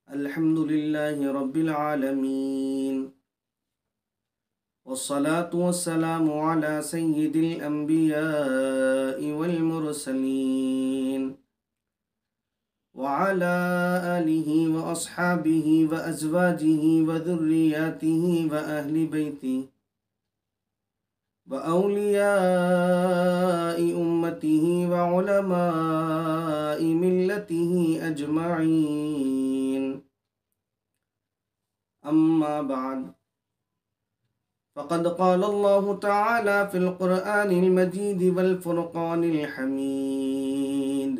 अल्हम्दुलिल्लाहि रब्बिल आलमीन वस्सलातु वस्सलामु अला सय्यिदिल अंबियाइ वल मुरसलीन व अला आलिहि व अस्हाबिहि व अज़वाजिहि व ज़ुर्रिय्यातिहि व अहलि बैतिहि व औलियाइ उम्मतिहि व उलमाइ मिल्लतिहि अजमईन। अम्मा बाद फ़क़द क़ाल अल्लाहु तआला फ़िल क़ुरआनिल मजीद वल फ़ुरक़ानिल हमीद।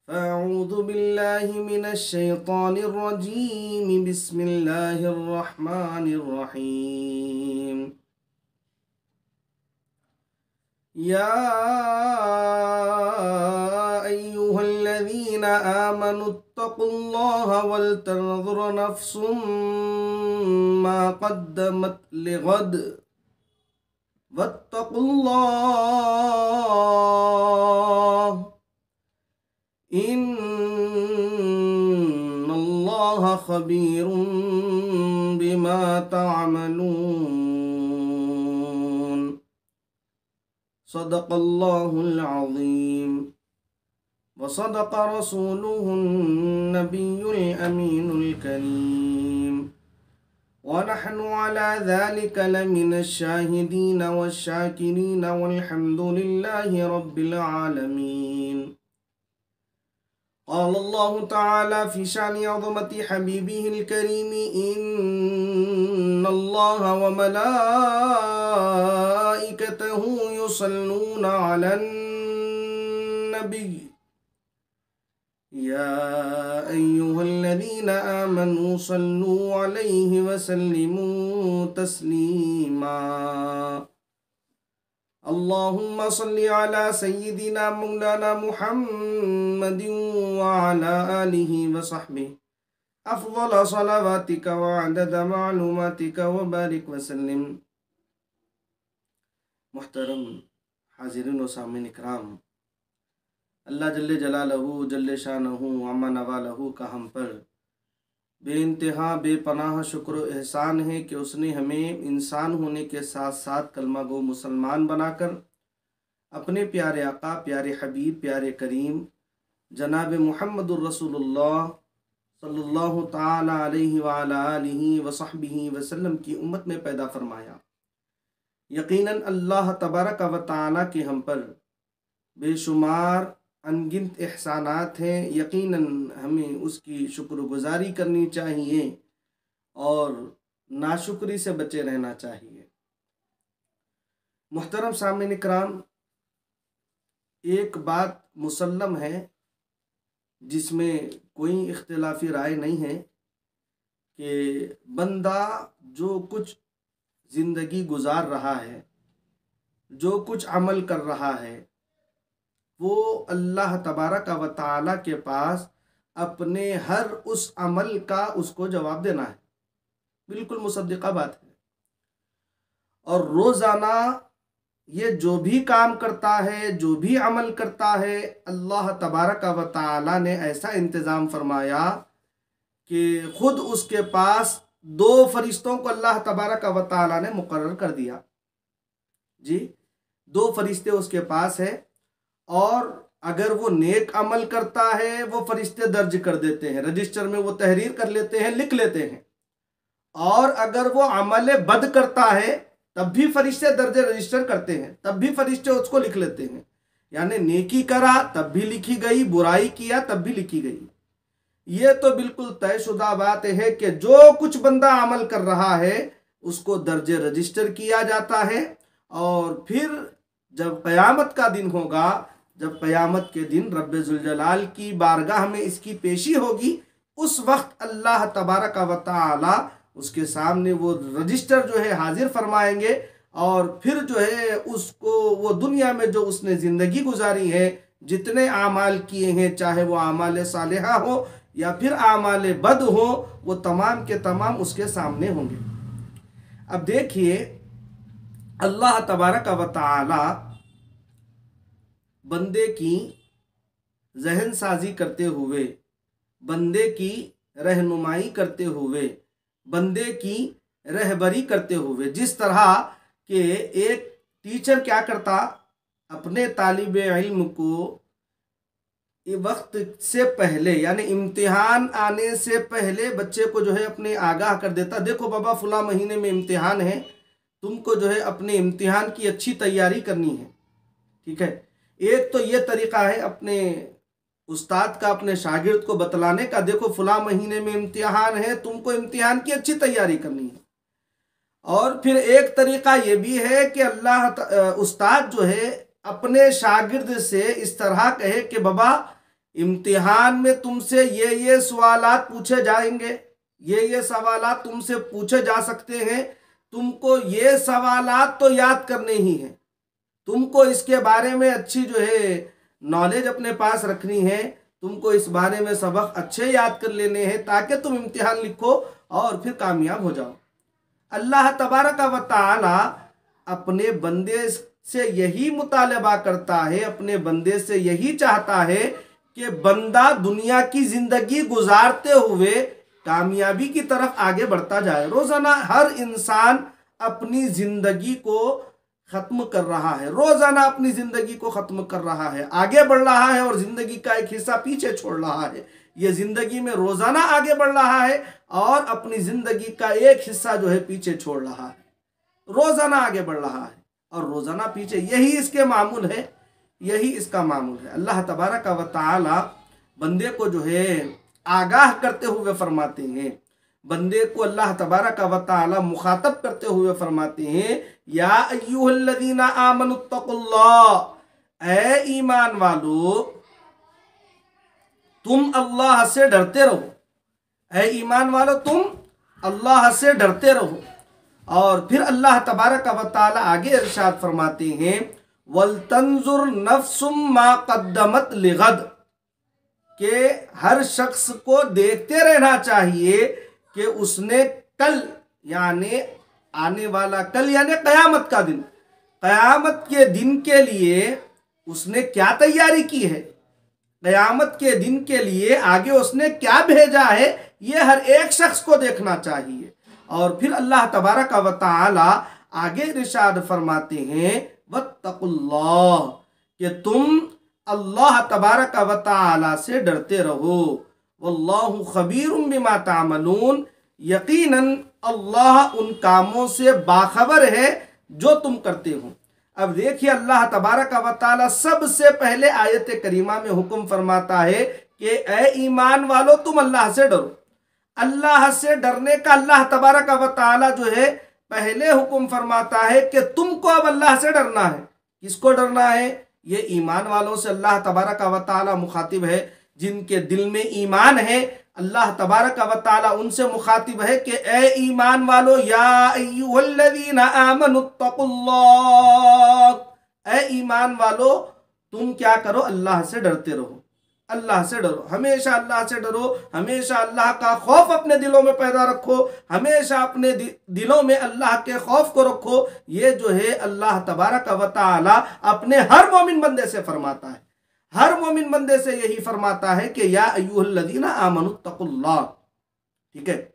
फ़अऊज़ु बिल्लाहि मिनश शैतानिर रजीम। बिस्मिल्लाहिर रहमानिर रहीम। या अय्युहल्लज़ीना आमनुत्तक़ुल्लाह वलतंज़ुर नफ़्सुम मा क़द्दमत लिग़द वत्तक़ुल्लाह इन्नल्लाह ख़बीरुम बिमा तअमलून। सदक़ल्लाहुल अज़ीम व सदक़ रसूलुहुन नबियुल अमीनुल करीम व नहनु अला ज़ालिका लमिनश शाहिदीन वश्शाकिरीन वल्हम्दुलिल्लाहि रब्बिल आलमीन। क़ाल अल्लाहु तआला फ़ी शानि अज़मति हबीबिहिल करीम इन्नल्लाह व मलाइकतहु युसल्लूना अलन नबी या अय्युहल्लज़ीना आमनू सल्लू अलैहि व सल्लिमू तस्लीमा। अल्लाहुम्मा सल्लि अला सय्यिदिना मौलाना मुहम्मदिन व अला आलिहि व सहबिहि अफ़ज़ल सलावातिका व अदद मालूमातिका व बारिक व सल्लिम। मुहतरम हाज़िरीन व सामीन इकराम, अल्लाह जल्ले जलालहू जल्ले शानहू अम्मा नवालहू का हम पर बेइंतहा बेपनाह शुक्र व एहसान है कि उसने हमें इंसान होने के साथ साथ कलमा गो मुसलमान बनाकर अपने प्यारे आका, प्यारे हबीब, प्यारे करीम जनाब मुहम्मदुर रसूलुल्लाह सल्लल्लाहु ताला अलैहि व अला आलिहि व सहबिहि वसल्लम की उम्मत में पैदा फरमाया। यकीनन अल्लाह तबारक व ताला के हम पर बेशुमार अनगिनत एहसानात हैं। यकीनन हमें उसकी शुक्रगुजारी करनी चाहिए और नाशुक्री से बचे रहना चाहिए। मुहतरम सामीन इकराम, एक बात मुसल्लम है जिसमें कोई इख्तिलाफी राय नहीं है कि बंदा जो कुछ ज़िंदगी गुजार रहा है, जो कुछ अमल कर रहा है, वो अल्लाह तबारक व ताला के पास अपने हर उस अमल का उसको जवाब देना है। बिल्कुल मुसद्दिक़ा बात है। और रोज़ाना ये जो भी काम करता है, जो भी अमल करता है, अल्लाह तबारक व ताला ने ऐसा इंतज़ाम फरमाया कि ख़ुद उसके पास दो फरिश्तों को अल्लाह तबारक व ताला ने मुकर्रर कर दिया। जी, दो फरिश्ते उसके पास है और अगर वो नेक अमल करता है वो फरिश्ते दर्ज कर देते हैं, रजिस्टर में वो तहरीर कर लेते हैं, लिख लेते हैं। और अगर वो अमल बद करता है तब भी फरिश्ते दर्ज रजिस्टर करते हैं, तब भी फरिश्ते उसको लिख लेते हैं। यानी नेकी करा तब भी लिखी गई, बुराई किया तब भी लिखी गई। ये तो बिल्कुल तयशुदा बात है कि जो कुछ बंदा अमल कर रहा है उसको दर्ज रजिस्टर किया जाता है। और फिर जब क़यामत का दिन होगा, जब क़यामत के दिन रब्बे जुल जलाल की बारगाह में इसकी पेशी होगी, उस वक्त अल्लाह तबारक व ताला उसके सामने वो रजिस्टर जो है हाजिर फरमाएंगे और फिर जो है उसको वो दुनिया में जो उसने ज़िंदगी गुजारी है, जितने आमाल किए हैं, चाहे वो आमाल सालिहा हो या फिर आमाल बद हो, वो तमाम के तमाम उसके सामने होंगे। अब देखिए, अल्लाह तबारक व ताला बंदे की जहन साजी करते हुए बंदे की रहनुमाई करते हुए, बंदे की रहबरी करते हुए। जिस तरह के एक टीचर क्या करता, अपने तालिबे इल्म को वक्त से पहले यानी इम्तिहान आने से पहले बच्चे को जो है अपने आगाह कर देता, देखो बाबा फला महीने में इम्तिहान है, तुमको जो है अपने इम्तिहान की अच्छी तैयारी करनी है। ठीक है, एक तो ये तरीका है अपने उस्ताद का अपने शागिर्द को बतलाने का, देखो फला महीने में इम्तिहान है, तुमको इम्तिहान की अच्छी तैयारी करनी है। और फिर एक तरीका ये भी है कि उस्ताद जो है अपने शागिर्द से इस तरह कहे कि बाबा इम्तिहान में तुमसे ये सवालात पूछे जाएंगे, ये सवालात तुमसे पूछे जा सकते हैं, तुमको ये सवालात तो याद करने ही हैं, तुमको इसके बारे में अच्छी जो है नॉलेज अपने पास रखनी है, तुमको इस बारे में सबक अच्छे याद कर लेने हैं ताकि तुम इम्तिहान लिखो और फिर कामयाब हो जाओ। अल्लाह तबारक व तआला अपने बंदे से यही मुतालबा करता है, अपने बंदे से यही चाहता है कि बंदा दुनिया की जिंदगी गुजारते हुए कामयाबी की तरफ आगे बढ़ता जाए। रोजाना हर इंसान अपनी जिंदगी को खत्म कर रहा है, रोजाना अपनी जिंदगी को खत्म कर रहा है, आगे बढ़ रहा है और जिंदगी का एक हिस्सा पीछे छोड़ रहा है। ये जिंदगी में रोजाना आगे बढ़ रहा है और अपनी जिंदगी का एक हिस्सा जो है पीछे छोड़ रहा है, रोजाना आगे बढ़ रहा है और रोजाना पीछे, यही इसके मामूल है, यही इसका मामूल है। अल्लाह तबारक व तआला बंदे को जो है आगाह करते हुए फरमाते हैं, बंदे को अल्लाह तबारक व तआला मुखातब करते हुए फरमाते हैं, या अय्युहल्लज़ीना आमनुत्तकुल्लाह, ऐ ईमान वालो तुम अल्लाह से डरते रहो, ऐ ईमान वालो तुम अल्लाह से डरते रहो। और फिर अल्लाह तबारक व तआला आगे इरशाद फरमाते हैं, वलतंजुर नफ्सुम मा कद्दमत लिगद, के हर शख्स को देखते रहना चाहिए कि उसने कल यानी आने वाला कल यानी कयामत का दिन, कयामत के दिन के लिए उसने क्या तैयारी की है, कयामत के दिन के लिए आगे उसने क्या भेजा है, ये हर एक शख्स को देखना चाहिए। और फिर अल्लाह तबारक व तआला आगे इरशाद फरमाते हैं, वत्तकुल्लाह, कि तुम अल्लाह तबारक व तआला से डरते रहो, वल्लाहु खबीरुम बिमा तामलून, यकीनन अल्लाह उन कामों से बाखबर है जो तुम करते हो। अब देखिए अल्लाह तबारक व तआला सबसे पहले आयत करीमा में हुक्म फरमाता है कि ए ईमान वालों तुम अल्लाह से डरो। अल्लाह से डरने का अल्लाह तबारक व तआला जो है पहले हुक्म फरमाता है कि तुमको अब अल्लाह से डरना है। किसको डरना है? ये ईमान वालों से अल्लाह तबारक व तआला मुखातिब है, जिनके दिल में ईमान है। अल्लाह तबारक व तआला उनसे मुखातिब है कि ए ईमान वालो, या अय्युहल्लज़ीना आमनुत्तकुल्लाह, ए ईमान वालो तुम क्या करो, अल्लाह से डरते रहो, अल्लाह से डरो, हमेशा अल्लाह से डरो, हमेशा अल्लाह का खौफ अपने दिलों में पैदा रखो, हमेशा अपने दिलों में अल्लाह के खौफ को रखो। ये जो है अल्लाह तबारक व तआला अपने हर मोमिन बंदे से फरमाता है, हर मोमिन बंदे से यही फरमाता है कि या अय्युहल्लज़ीना आमनुत्तकुल्लाह। ठीक है,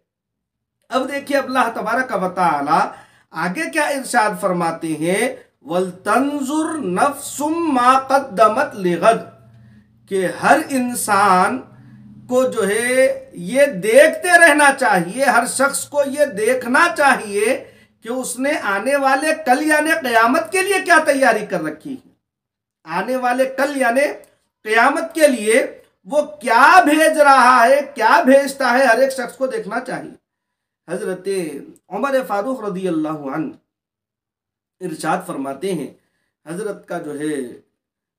अब देखिए अल्लाह तबारक व तआला आगे क्या इरशाद फरमाते हैं, वलतंजुर नफ्सुम मा कद्दमत लिगद, कि हर इंसान को जो है ये देखते रहना चाहिए, हर शख्स को ये देखना चाहिए कि उसने आने वाले कल यानी क़यामत के लिए क्या तैयारी कर रखी है, आने वाले कल यानी क़यामत के लिए वो क्या भेज रहा है, क्या भेजता है, हर एक शख्स को देखना चाहिए। हजरत उमर फारूक रदी अल्लाह अन्हु इरशाद फरमाते हैं, हजरत का जो है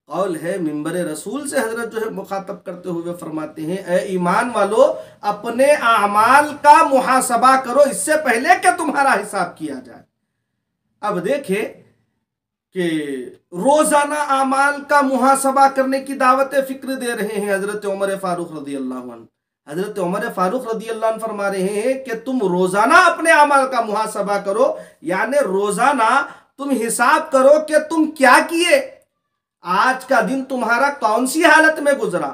कौल है, मिंबर रसूल से हजरत जो है मुखातब करते हुए फरमाते हैं, ए ईमान वालो अपने आमाल का मुहासबा करो इससे पहले कि तुम्हारा हिसाब किया जाए। अब देखे कि रोजाना आमाल का मुहासबा करने की दावत फिक्र दे रहे हैं हजरत उमर फारूक रदी अल्लाह अन्हु। हजरत उमर फारूक रदी अल्लाह अन्हु फरमा रहे हैं कि तुम रोजाना अपने अमाल का मुहासबा करो, यानी रोजाना तुम हिसाब करो कि तुम क्या किए, आज का दिन तुम्हारा कौन सी हालत में गुजरा,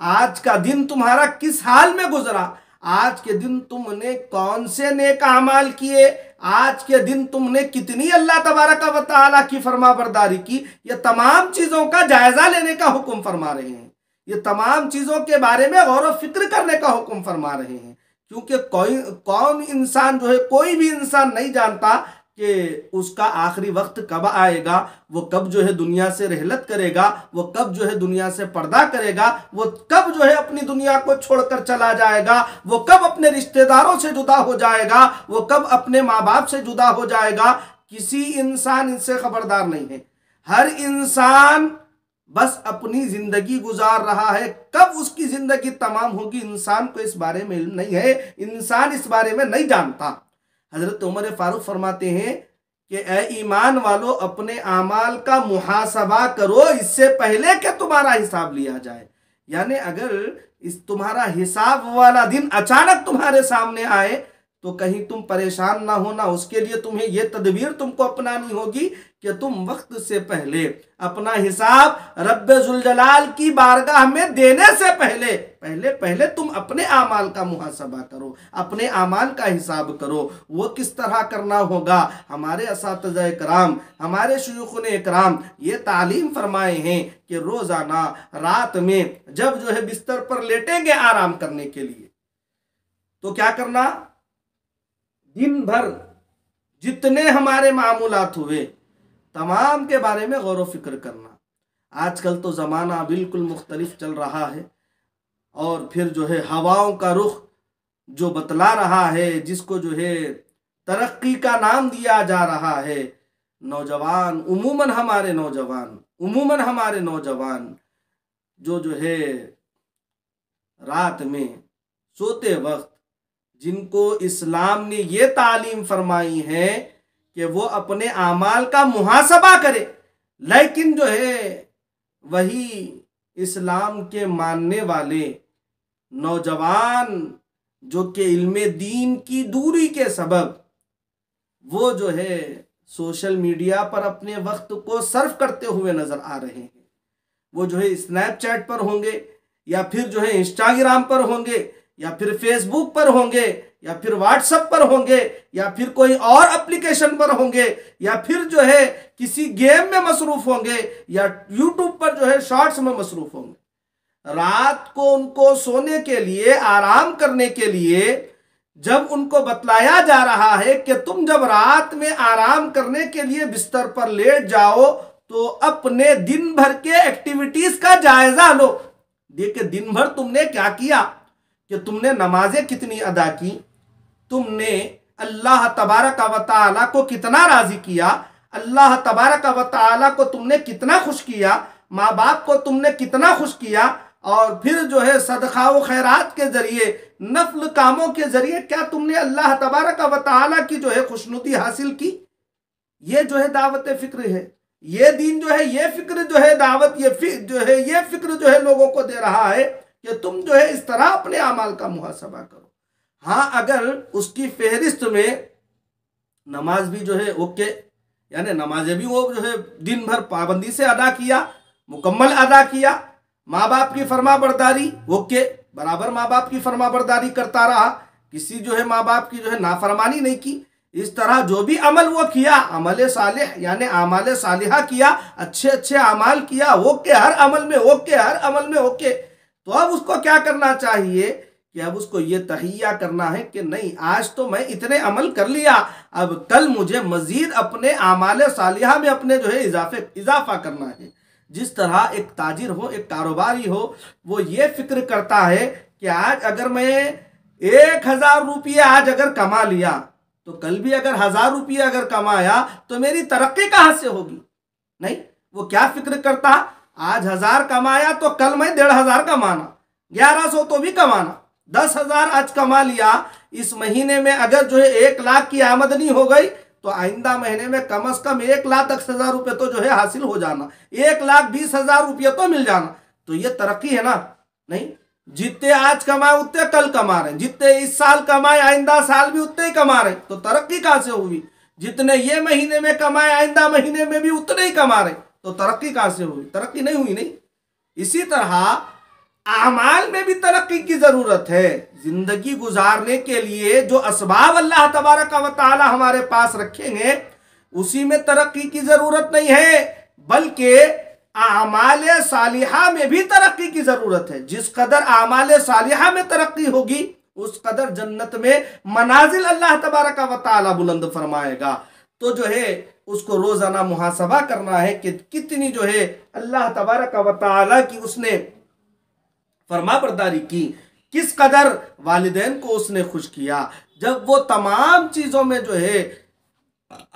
आज का दिन तुम्हारा किस हाल में गुजरा, आज के दिन तुमने कौन से नेक अमाल किए, आज के दिन तुमने कितनी अल्लाह तबारक व तआला की फरमाबरदारी की, ये तमाम चीज़ों का जायज़ा लेने का हुक्म फरमा रहे हैं। ये तमाम चीज़ों के बारे में गौर व फिक्र करने का हुक्म फरमा रहे हैं। क्योंकि कौन इंसान जो है, कोई भी इंसान नहीं जानता कि उसका आखिरी वक्त कब आएगा, वो कब जो है दुनिया से रहलत करेगा, वो कब जो है दुनिया से पर्दा करेगा, वो कब जो है अपनी दुनिया को छोड़कर चला जाएगा, वो कब अपने रिश्तेदारों से जुदा हो जाएगा, वो कब अपने माँ बाप से जुदा हो जाएगा। किसी इंसान इससे खबरदार नहीं है। हर इंसान बस अपनी जिंदगी गुजार रहा है, कब उसकी जिंदगी तमाम होगी इंसान को इस बारे में इल्म नहीं है, इंसान इस बारे में नहीं जानता। हजरत उमर फारूक फरमाते हैं कि ए ईमान वालों, अपने आमाल का मुहासबा करो इससे पहले कि तुम्हारा हिसाब लिया जाए। यानी अगर इस तुम्हारा हिसाब वाला दिन अचानक तुम्हारे सामने आए तो कहीं तुम परेशान ना होना, उसके लिए तुम्हें यह तदबीर तुमको अपनानी होगी कि तुम वक्त से पहले अपना हिसाब रब्बे जुल जलाल की बारगाह में देने से पहले तुम अपने आमाल का मुहासबा करो, अपने आमाल का हिसाब करो। वो किस तरह करना होगा, हमारे असातिज़ा इकराम, हमारे शुयूख़ इकराम ये तालीम फरमाए हैं कि रोज़ाना रात में जब जो है बिस्तर पर लेटेंगे आराम करने के लिए, तो क्या करना, दिन भर जितने हमारे मामूलात हुए तमाम के बारे में गौर व फिक्र करना। आजकल तो ज़माना बिल्कुल मुख्तलिफ चल रहा है, और फिर जो है हवाओं का रुख जो बतला रहा है, जिसको जो है तरक्की का नाम दिया जा रहा है, नौजवान उमूमन हमारे नौजवान जो है रात में सोते वक्त, जिनको इस्लाम ने ये तालीम फरमाई है कि वो अपने आमाल का मुहासबा करे, लेकिन जो है वही इस्लाम के मानने वाले नौजवान जो कि इल्मे दीन की दूरी के सबब वो जो है सोशल मीडिया पर अपने वक्त को सर्फ करते हुए नजर आ रहे हैं। वो जो है स्नैपचैट पर होंगे, या फिर जो है इंस्टाग्राम पर होंगे, या फिर फेसबुक पर होंगे, या फिर व्हाट्सएप पर होंगे, या फिर कोई और एप्लीकेशन पर होंगे, या फिर जो है किसी गेम में मसरूफ होंगे, या यूट्यूब पर जो है शॉर्ट्स में मसरूफ होंगे। रात को उनको सोने के लिए, आराम करने के लिए जब उनको बतलाया जा रहा है कि तुम जब रात में आराम करने के लिए बिस्तर पर लेट जाओ तो अपने दिन भर के एक्टिविटीज का जायजा लो। देखिए दिन भर तुमने क्या किया, कि तुमने नमाजें कितनी अदा की, तुमने अल्लाह तबारक व तआला को कितना राजी किया, अल्लाह तबारक व तआला को तुमने कितना खुश किया, माँ बाप को तुमने कितना खुश किया, और फिर जो है सदका व खैरात के जरिए, नफल कामों के जरिए क्या तुमने अल्लाह तबारक व तआला की जो है खुशनुदी हासिल की। ये जो है दावत फिक्र है, ये दीन जो है, ये फिक्र जो है, दावत ये फिक्र जो है लोगों को दे रहा है कि तुम जो है इस तरह अपने अमाल का मुहासबा करो। हाँ, अगर उसकी फहरिस्त में नमाज भी जो है ओके, यानी नमाजें भी वो जो है दिन भर पाबंदी से अदा किया, मुकम्मल अदा किया, माँ बाप की फरमा बरदारी ओके, बराबर माँ बाप की फरमा बरदारी करता रहा, किसी जो है माँ बाप की जो है नाफरमानी नहीं की, इस तरह जो भी अमल वो किया, अमल सालिह यानी आमाल सालिहा किया, अच्छे अच्छे अमाल किया, ओके, हर अमल में ओके, हर अमल में ओके। तो अब उसको क्या करना चाहिए कि अब उसको ये तहिया करना है कि नहीं, आज तो मैं इतने अमल कर लिया, अब कल मुझे मजीद अपने आमाल सालिहा में अपने जो है इजाफा करना है। जिस तरह एक ताजिर हो, एक कारोबारी हो, वो ये फिक्र करता है कि आज अगर मैं 1000 रुपये आज अगर कमा लिया तो कल भी अगर 1000 रुपये अगर कमाया तो मेरी तरक्की कहाँ से होगी। नहीं, वो क्या फिक्र करता, आज 1000 कमाया तो कल मैं 1500 कमाना, 1100 तो भी कमाना, 10,000 आज कमा लिया, इस महीने में अगर जो है 1 लाख की आमदनी हो गई तो आइंदा महीने में कम से कम 1,10,000 रुपये तो जो है हासिल हो जाना, 1,20,000 रुपये तो मिल जाना। तो ये तरक्की है ना। नहीं, जितने आज कमाए उतने कल कमा रहे, जितने इस साल कमाए आइंदा साल भी उतने ही कमा रहे, तो तरक्की कहाँ से हुई। जितने ये महीने में कमाए आइंदा महीने में भी उतने ही कमा रहे, तो तरक्की कहाँ से हुई, तरक्की नहीं हुई। नहीं, इसी तरह आमाल में भी तरक्की की जरूरत है। जिंदगी गुजारने के लिए जो असबाब अल्लाह तबारक व तआला हमारे पास रखेंगे उसी में तरक्की की जरूरत नहीं है, बल्कि आमाले सालिहा में भी तरक्की की जरूरत है। जिस कदर आमाले सालिहा में तरक्की होगी उस कदर जन्नत में मनाजिल अल्लाह तबारक व तआला बुलंद फरमाएगा। तो जो है उसको रोजाना मुहासबा करना है कि कितनी जो है अल्लाह तबारक व तआला की उसने फरमाबरदारी की, किस कदर वालिदैन को उसने खुश किया। जब वो तमाम चीज़ों में जो है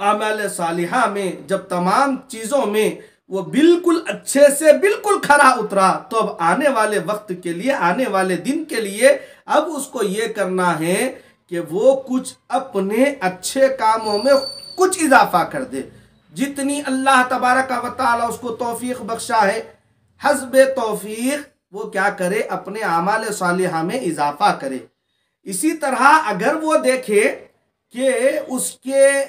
आमाल सालिहा में, जब तमाम चीज़ों में वो बिल्कुल अच्छे से बिल्कुल खरा उतरा, तो अब आने वाले वक्त के लिए, आने वाले दिन के लिए अब उसको ये करना है कि वो कुछ अपने अच्छे कामों में कुछ इजाफा कर दे। जितनी अल्लाह तबारक व तआला उसको तौफीक बख्शा है, हस्बे तौफीक वो क्या करे, अपने आमाल सालिहा में इजाफा करे। इसी तरह अगर वो देखे कि उसके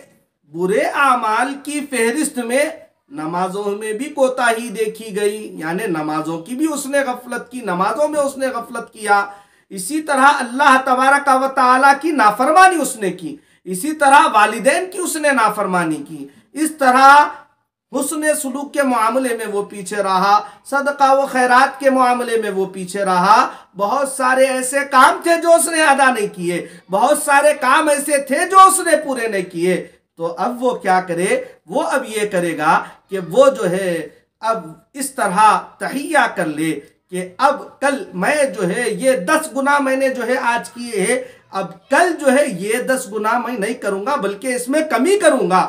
बुरे आमाल की फहरिस्त में नमाजों में भी कोताही देखी गई, यानी नमाजों की भी उसने गफलत की, नमाजों में उसने गफलत किया, इसी तरह अल्लाह तबारक व तआला की नाफरमानी उसने की, इसी तरह वालिदैन की उसने नाफरमानी की, इस तरह हुस्न सुलूक के मामले में वो पीछे रहा, सदका व खैरात के मामले में वो पीछे रहा, बहुत सारे ऐसे काम थे जो उसने अदा नहीं किए, बहुत सारे काम ऐसे थे जो उसने पूरे नहीं किए। तो अब वो क्या करे, वो अब ये करेगा कि वो जो है अब इस तरह तहिया कर ले कि अब कल मैं जो है ये 10 गुना मैंने जो है आज किए हैं, अब कल जो है ये 10 गुना मैं नहीं करूंगा बल्कि इसमें कमी करूंगा,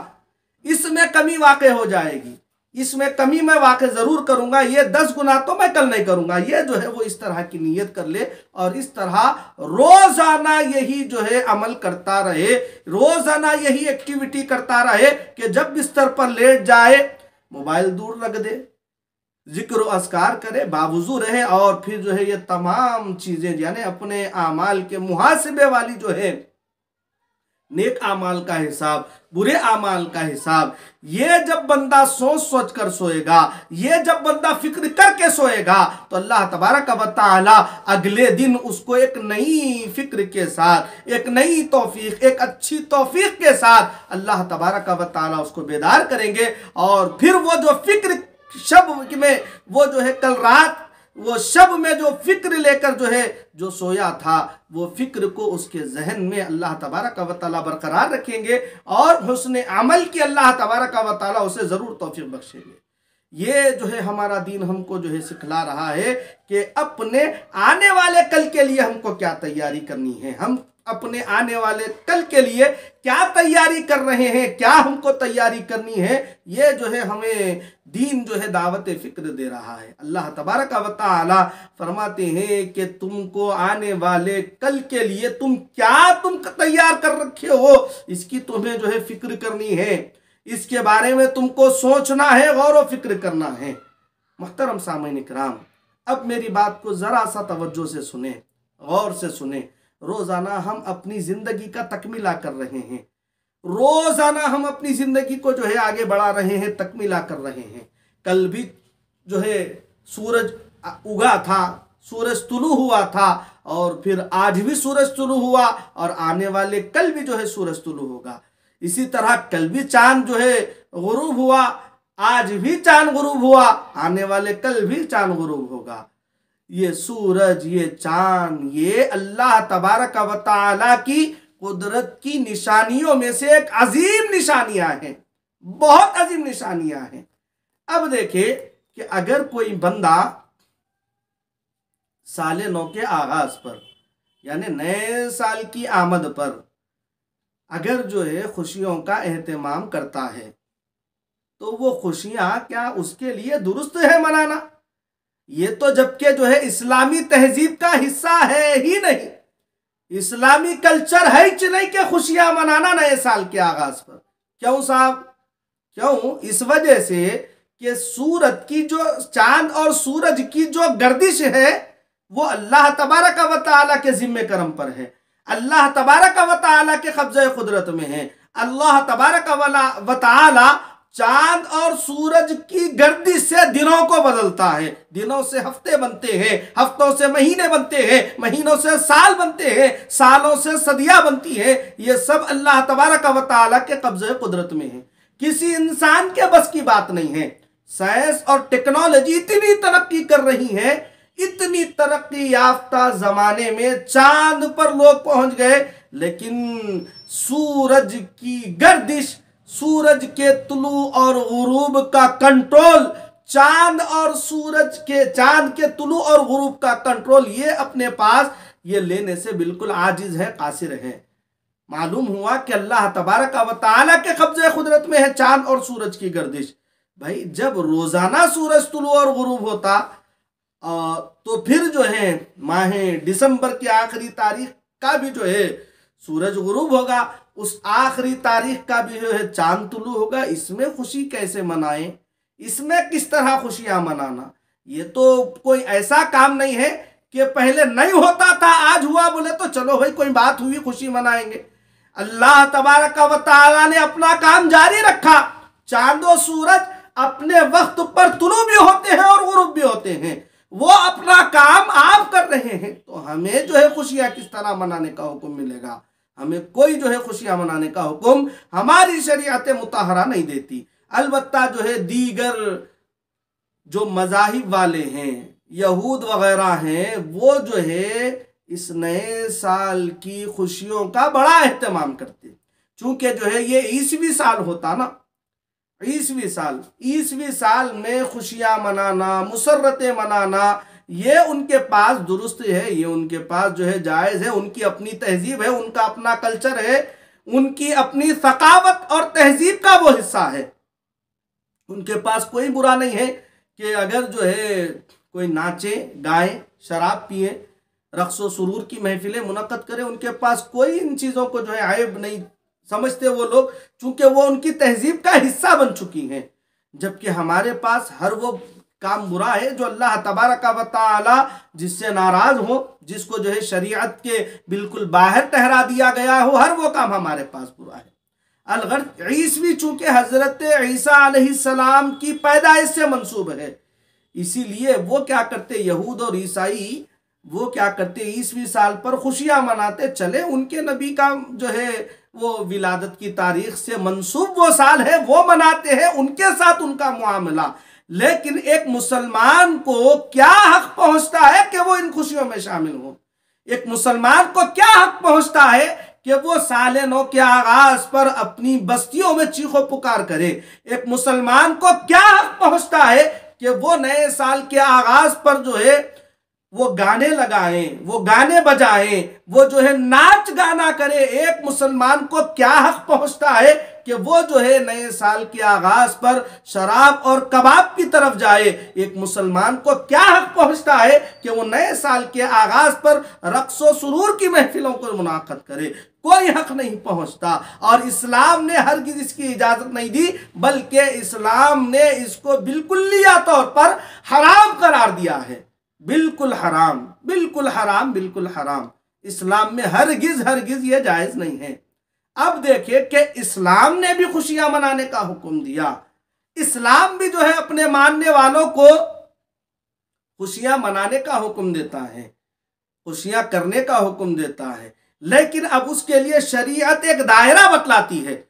इसमें कमी वाक़ हो जाएगी, इसमें कमी मैं वाक़ ज़रूर करूंगा, ये 10 गुना तो मैं कल नहीं करूंगा। ये जो है वो इस तरह की नीयत कर ले और इस तरह रोज़ाना यही जो है अमल करता रहे, रोज़ाना यही एक्टिविटी करता रहे कि जब बिस्तर पर लेट जाए मोबाइल दूर रख दे, जिक्र अस्कार करे, बावुजू रहे और फिर जो है ये तमाम चीज़ें यानी अपने आमाल के मुहासिबे वाली जो है नेक आमाल का हिसाब, बुरे आमाल का हिसाब, ये जब बंदा सोच सोच कर सोएगा, ये जब बंदा फिक्र करके सोएगा, तो अल्लाह तबारक व तआला अगले दिन उसको एक नई फिक्र के साथ, एक नई तौफीक, एक अच्छी तौफीक के साथ अल्लाह तबारक व तआला उसको बेदार करेंगे। और फिर वो जो फिक्र शब में, वो जो है कल रात वो शब में जो फिक्र लेकर जो है जो सोया था, वो फिक्र को उसके जहन में अल्लाह तबारक व तआला बरकरार रखेंगे और हुस्न अमल की अल्लाह तबारक व तआला उसे ज़रूर तौफीक बख्शेंगे। ये जो है हमारा दीन हमको जो है सिखला रहा है कि अपने आने वाले कल के लिए हमको क्या तैयारी करनी है, हम अपने आने वाले कल के लिए क्या तैयारी कर रहे हैं, क्या हमको तैयारी करनी है, ये जो है हमें दीन जो है दावत फिक्र दे रहा है। अल्लाह तबारक व तआला फरमाते हैं कि तुमको आने वाले कल के लिए तुम तैयार कर रखे हो, इसकी तुम्हें जो है फिक्र करनी है, इसके बारे में तुमको सोचना है, गौर व फिक्र करना है। मुहतरम सामीन इकराम, अब मेरी बात को ज़रा सा तवज्जो से सुने, गौर से सुने। रोज़ाना हम अपनी ज़िंदगी का तकमीला कर रहे हैं, रोज़ाना हम अपनी ज़िंदगी को जो है आगे बढ़ा रहे हैं, तकमीला कर रहे हैं। कल भी जो है सूरज उगा था, सूरज तुलू हुआ था और फिर आज भी सूरज तुलू हुआ और आने वाले कल भी जो है सूरज तुलू होगा। इसी तरह कल भी चांद जो है गुरूब हुआ, आज भी चांद गुरूब हुआ, आने वाले कल भी चांद गुरूब होगा। ये सूरज, ये चांद, ये अल्लाह तबारक व तआला की कुदरत की निशानियों में से एक अजीम निशानियां हैं, बहुत अजीम निशानियां हैं। अब देखिए कि अगर कोई बंदा साले नौ के आगाज पर यानी नए साल की आमद पर अगर जो है खुशियों का एहतमाम करता है, तो वो खुशियां क्या उसके लिए दुरुस्त है मनाना? ये तो जबकि जो है इस्लामी तहजीब का हिस्सा है ही नहीं, इस्लामी कल्चर है ही नहीं कि खुशियां मनाना नए साल के आगाज पर। क्यों साहब, क्यों? इस वजह से कि सूरत की जो चांद और सूरज की जो गर्दिश है वो अल्लाह तबारक व तआला के जिम्मे करम पर है, अल्लाह तबारक व तआला के कब्ज़े कुदरत में है। अल्लाह तबारक व तआला चांद और सूरज की गर्दिश से दिनों को बदलता है, दिनों से हफ्ते बनते हैं, हफ्तों से महीने बनते हैं, महीनों से साल बनते हैं, सालों से सदियां बनती हैं। ये सब अल्लाह तबारक व तआला के कब्जे कुदरत में है, किसी इंसान के बस की बात नहीं है। साइंस और टेक्नोलॉजी इतनी तरक्की कर रही है, इतनी तरक्की याफ्ता जमाने में चांद पर लोग पहुंच गए, लेकिन सूरज की गर्दिश, सूरज के तुलू और गुरूब का कंट्रोल, चांद के तुलू और गुरूब का कंट्रोल ये अपने पास ये लेने से बिल्कुल आजिज है, कासिर है। मालूम हुआ कि अल्लाह तबारक व तआला के कब्जे कुदरत में है चांद और सूरज की गर्दिश। भाई जब रोजाना सूरज तुलू और गुरूब होता तो फिर जो है माह दिसंबर की आखिरी तारीख का भी जो है सूरज गुरूब होगा, उस आखिरी तारीख का भी जो है चांद तुलू होगा। इसमें खुशी कैसे मनाएं, इसमें किस तरह खुशियां मनाना? ये तो कोई ऐसा काम नहीं है कि पहले नहीं होता था आज हुआ बोले तो चलो भाई कोई बात हुई खुशी मनाएंगे। अल्लाह तबारक व तआला ने अपना काम जारी रखा। चांद और सूरज अपने वक्त पर तुलू भी होते हैं और गुरूब भी होते हैं, वो अपना काम आप कर रहे हैं, तो हमें जो है खुशियां किस तरह मनाने का हुक्म मिलेगा? हमें कोई जो है खुशियां मनाने का हुक्म हमारी शरीयत मुताहरा नहीं देती। अलबत्ता जो है दीगर जो मज़ाहिब वाले हैं, यहूद वगैरह हैं, वो जो है इस नए साल की खुशियों का बड़ा एहतमाम करते, चूंकि जो है ये ईसवी साल होता ना, ईसवी साल में खुशियां मनाना, मुसर्रतें मनाना, ये उनके पास दुरुस्त है, ये उनके पास जो है जायज़ है, उनकी अपनी तहजीब है, उनका अपना कल्चर है, उनकी अपनी सकावत और तहजीब का वो हिस्सा है। उनके पास कोई बुरा नहीं है कि अगर जो है कोई नाचे गाए, शराब पिए, रक्सो सुरूर की महफिलें मुनक्कद करे, उनके पास कोई इन चीज़ों को जो है आयब नहीं समझते वो लोग, चूंकि वो उनकी तहजीब का हिस्सा बन चुकी हैं। जबकि हमारे पास हर वो काम बुरा है जो अल्लाह तबारक व तआला जिससे नाराज हो, जिसको जो है शरीयत के बिल्कुल बाहर ठहरा दिया गया हो, हर वो काम हमारे पास बुरा है। अलगर्ज ईसवी चूंकि हजरत ईसा अलैहिस्सलाम की पैदाइश से मंसूब है, इसीलिए वो क्या करते, यहूद और ईसाई वो क्या करते, ईसवी साल पर खुशियां मनाते चले। उनके नबी का जो है वो विलादत की तारीख से मंसूब वो साल है, वो मनाते हैं, उनके साथ उनका मुआमला। लेकिन एक मुसलमान को क्या हक पहुंचता है कि वो इन खुशियों में शामिल हो? एक मुसलमान को क्या हक पहुंचता है कि वो साले नौ के आगाज पर अपनी बस्तियों में चीखो पुकार करे? एक मुसलमान को क्या हक पहुंचता है कि वो नए साल के आगाज पर जो है वो गाने लगाएं, वो गाने बजाएं, वो जो है नाच गाना करे? एक मुसलमान को क्या हक पहुंचता है कि वो जो है नए साल के आगाज पर शराब और कबाब की तरफ जाए? एक मुसलमान को क्या हक पहुंचता है कि वो नए साल के आगाज पर रक्सो सुरूर की महफिलों को मुनाक़द करे? कोई हक नहीं पहुंचता। और इस्लाम ने हरगिज़ इसकी इजाजत नहीं दी, बल्कि इस्लाम ने इसको बिल्कुलिया तौर पर हराम करार दिया है। बिल्कुल हराम, बिल्कुल हराम, बिल्कुल हराम। इस्लाम में हरगिज ये जायज नहीं है। अब देखिए कि इस्लाम ने भी खुशियां मनाने का हुक्म दिया। इस्लाम भी जो है अपने मानने वालों को खुशियां मनाने का हुक्म देता है, खुशियां करने का हुक्म देता है, लेकिन अब उसके लिए शरीयत एक दायरा बतलाती है।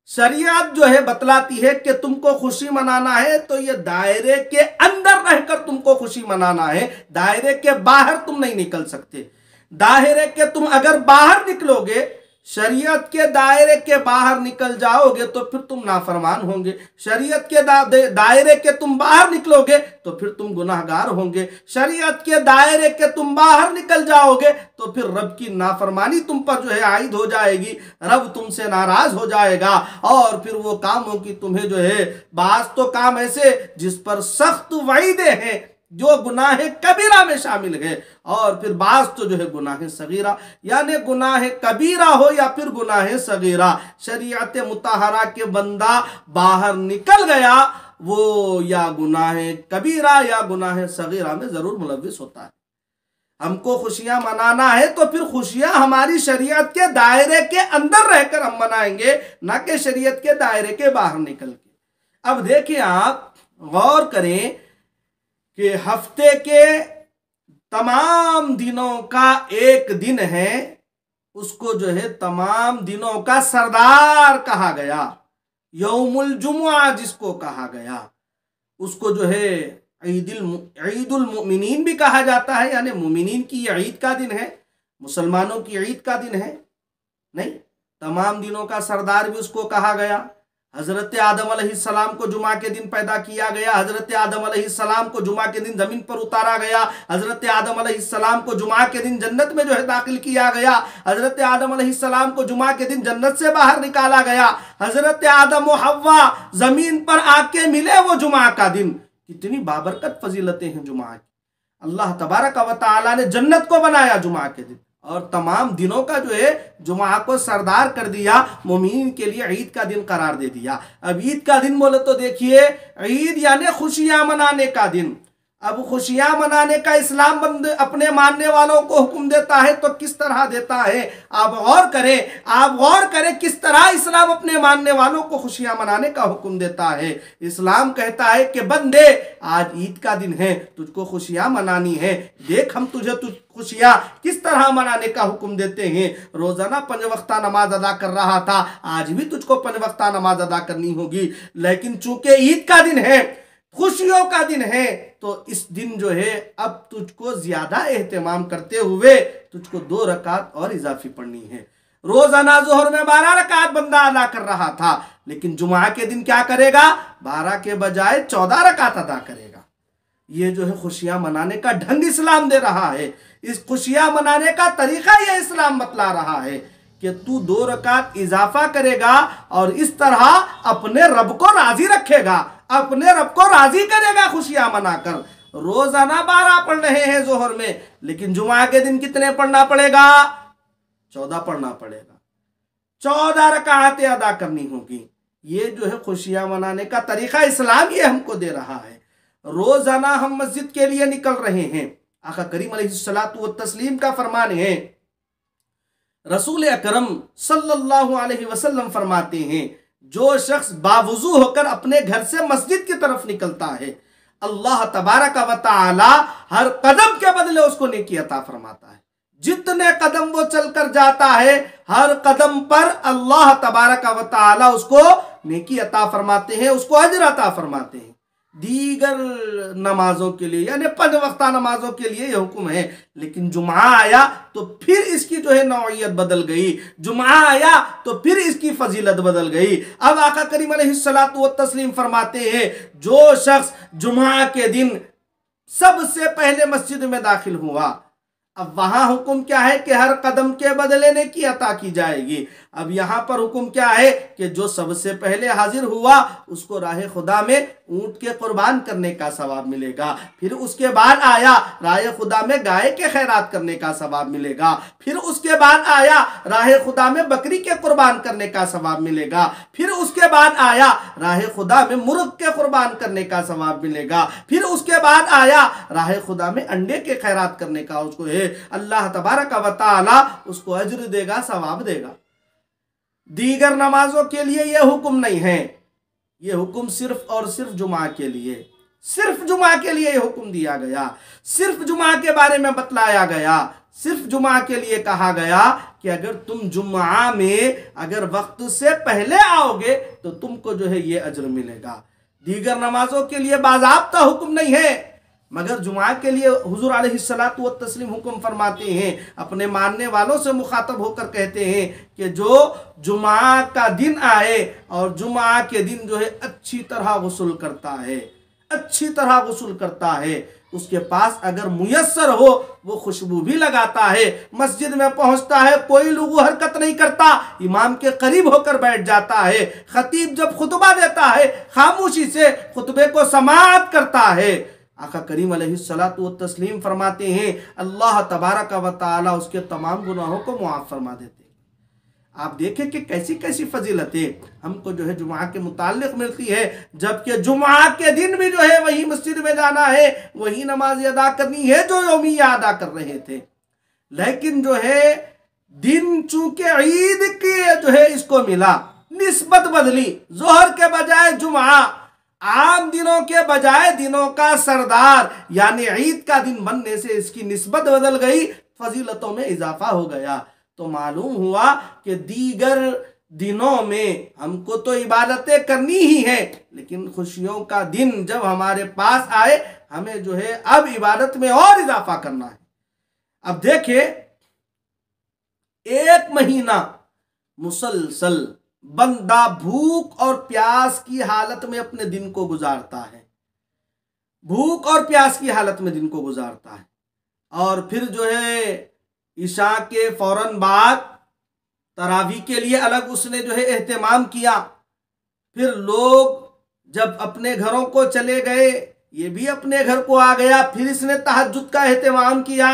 शरीयत जो है बतलाती है कि तुमको खुशी मनाना है तो ये दायरे के अंदर रहकर तुमको खुशी मनाना है, दायरे के बाहर तुम नहीं निकल सकते। दायरे के तुम अगर बाहर निकलोगे, शरीयत के दायरे के बाहर निकल जाओगे तो फिर तुम नाफरमान होंगे। शरीयत के दायरे के तुम बाहर निकलोगे तो फिर तुम गुनाहगार होंगे। शरीयत के दायरे के तुम बाहर निकल जाओगे तो फिर रब की नाफरमानी तुम पर जो है आयद हो जाएगी, रब तुमसे नाराज हो जाएगा। और फिर वो काम हो कि तुम्हें जो है बाज तो काम ऐसे जिस पर सख्त वाइदे हैं जो गुनाह कबीरा में शामिल है, और फिर बाज तो जो है गुनाह सगीरा, यानी गुनाह कबीरा हो या फिर गुनाह सगीरा, शरीयत मुताहरा के बंदा बाहर निकल गया वो या गुनाह कबीरा या गुनाह सगीरा में जरूर मुलव्विस होता है। हमको खुशियां मनाना है तो फिर खुशियां हमारी शरीयत के दायरे के अंदर रहकर हम मनाएंगे, ना कि शरीयत के दायरे के बाहर निकल के। अब देखिए, आप गौर करें कि हफ्ते के तमाम दिनों का एक दिन है, उसको जो है तमाम दिनों का सरदार कहा गया, यौमुल जुमुआ जिसको कहा गया, उसको जो है ईदुल मुमिनीन भी कहा जाता है, यानी मुमिनीन की ईद का दिन है, मुसलमानों की ईद का दिन है। नहीं, तमाम दिनों का सरदार भी उसको कहा गया। हजरत आदम अलैहिस्सलाम को जुमा के दिन पैदा किया गया, हजरत आदम अलैहिस्सलाम को जुमा के दिन जमीन पर उतारा गया, हजरत आदम अलैहिस्सलाम को जुमा के दिन जन्नत में जो है दाखिल किया गया, हजरत आदम अलैहिस्सलाम को जुमा के दिन जन्नत से बाहर निकाला गया, हजरत आदम और हव्वा जमीन पर आके मिले वो जुमा का दिन। कितनी बाबरकत फजीलतें हैं जुमा की। अल्लाह तबारक व तआला ने जन्नत को बनाया जुमा के दिन, और तमाम दिनों का जो है जुमा को सरदार कर दिया, मोमिन के लिए ईद का दिन करार दे दिया। अब ईद का दिन बोले तो देखिए, ईद यानी खुशियां मनाने का दिन। अब खुशियां मनाने का इस्लाम अपने मानने वालों को हुक्म देता है तो किस तरह देता है, आप गौर करें किस तरह इस्लाम अपने मानने वालों को खुशियां मनाने का हुक्म देता है। इस्लाम कहता है कि बंदे, आज ईद का दिन है, तुझको खुशियां मनानी है, देख हम तुझे खुशियां किस तरह मनाने का हुक्म देते हैं। रोजाना 5 वक्ता नमाज अदा कर रहा था, आज भी तुझको 5 वक्ता नमाज अदा करनी होगी, लेकिन चूंकि ईद का दिन है, खुशियों का दिन है, तो इस दिन जो है अब तुझको ज्यादा एहतमाम करते हुए तुझको 2 रकात और इजाफी पढ़नी है। रोजाना जोहर में 12 रकात बंदा अदा कर रहा था, लेकिन जुमा के दिन क्या करेगा, 12 के बजाय 14 रकात अदा करेगा। ये जो है खुशियां मनाने का ढंग इस्लाम दे रहा है। इस खुशियां मनाने का तरीका यह इस्लाम बतला रहा है कि तू 2 रकात इजाफा करेगा और इस तरह अपने रब को राजी रखेगा, अपने रब को राजी करेगा खुशियां मनाकर। रोजाना 12 पढ़ रहे हैं जोहर में, लेकिन जुमा के दिन कितने पढ़ना पड़ेगा, 14 पढ़ना पड़ेगा, 14 रकातें अदा करनी होगी। ये जो है खुशियां मनाने का तरीका इस्लाम ये हमको दे रहा है। रोजाना हम मस्जिद के लिए निकल रहे हैं, आका करीम अलैहिस्सलातु व तस्लीम का फरमान है, रसूल अकरम सल्लल्लाहु अलैहि वसल्लम फरमाते हैं, जो शख्स बावुजू होकर अपने घर से मस्जिद की तरफ निकलता है, अल्लाह तबारक व तआला हर कदम के बदले उसको नेकी अता फरमाता है। जितने कदम वो चलकर जाता है, हर कदम पर अल्लाह तबारक व तआला उसको नेकी अता फरमाते हैं, उसको अजर अता फरमाते हैं। दीगर नमाजों के लिए यानी 5 वक्ता नमाजों के लिए यह हुक्म है, लेकिन जुमा आया तो फिर इसकी जो है नौइयत बदल गई, जुमा आया तो फिर इसकी फजीलत बदल गई। अब आका करीम अलैहिस्सलातु व तस्लीम फरमाते हैं, जो शख्स जुमा के दिन सबसे पहले मस्जिद में दाखिल हुआ, अब वहां हुक्म क्या है कि हर कदम के बदले नेकी अता की जाएगी। अब यहां पर हुक्म क्या है कि जो सबसे पहले हाजिर हुआ उसको राह खुदा में ऊंट के कुर्बान करने का सवाब मिलेगा, फिर उसके बाद आया राह खुदा में गाय के खैरात करने का सवाब मिलेगा, फिर उसके बाद आया राह खुदा में बकरी के कुर्बान करने का सवाब मिलेगा, फिर उसके बाद आया राह खुदा में मुर्ग के कुर्बान करने का सवाब मिलेगा, फिर उसके बाद आया राह खुदा में अंडे के खैरात करने का उसको है अल्लाह तबारक व तआला उसको अज्र देगा, सवाब देगा। दीगर नमाजों के लिए यह हुक्म नहीं है, यह हुक्म सिर्फ और सिर्फ जुमा के लिए, सिर्फ जुमा के लिए यह हुक्म दिया गया, सिर्फ जुमा के बारे में बतलाया गया, सिर्फ जुमा के लिए कहा गया कि अगर तुम जुमा में अगर वक्त से पहले आओगे तो तुमको जो है ये अज्र मिलेगा। दीगर नमाजों के लिए बाज़ाब्ता हुक्म नहीं है, मगर जुमा के लिए हुजूर अलैहिस्सलातु व तस्लीम हुक्म फरमाते हैं, अपने मानने वालों से मुखातब होकर कहते हैं कि जो जुमा का दिन आए और जुमा के दिन जो है अच्छी तरह गुस्ल करता है, अच्छी तरह गुस्ल करता है, उसके पास अगर मुयस्सर हो वो खुशबू भी लगाता है, मस्जिद में पहुंचता है, कोई लुगू हरकत नहीं करता, इमाम के करीब होकर बैठ जाता है, खतीब जब खुतबा देता है खामोशी से खुतबे को समाअत करता है। आका करीम अलैहिस्सलातु व तस्लीम फरमाते हैं अल्लाह तबारक व तआला उसके तमाम गुनाहों को मुआफ़ फरमा देते हैं। आप देखें कि कैसी कैसी फजीलतें हमको जो है जुमा के मुताल्लिक मिलती है, जबकि जुमा के दिन भी जो है वही मस्जिद में जाना है, वही नमाज अदा करनी है जो यौमिया अदा कर रहे थे, लेकिन जो है दिन चूंकि ईद के जो है इसको मिला, निस्बत बदली, जोहर के बजाय जुमा, आम दिनों के बजाय दिनों का सरदार यानी ईद का दिन बनने से इसकी निस्बत बदल गई, फजीलतों में इजाफा हो गया। तो मालूम हुआ कि दीगर दिनों में हमको तो इबादतें करनी ही है, लेकिन खुशियों का दिन जब हमारे पास आए हमें जो है अब इबादत में और इजाफा करना है। अब देखिए, एक महीना मुसलसल बंदा भूख और प्यास की हालत में अपने दिन को गुजारता है, भूख और प्यास की हालत में दिन को गुजारता है, और फिर जो है ईशा के फौरन बाद तरावी के लिए अलग उसने जो है एहतमाम किया। फिर लोग जब अपने घरों को चले गए, ये भी अपने घर को आ गया, फिर इसने तहज्जुद का एहतमाम किया।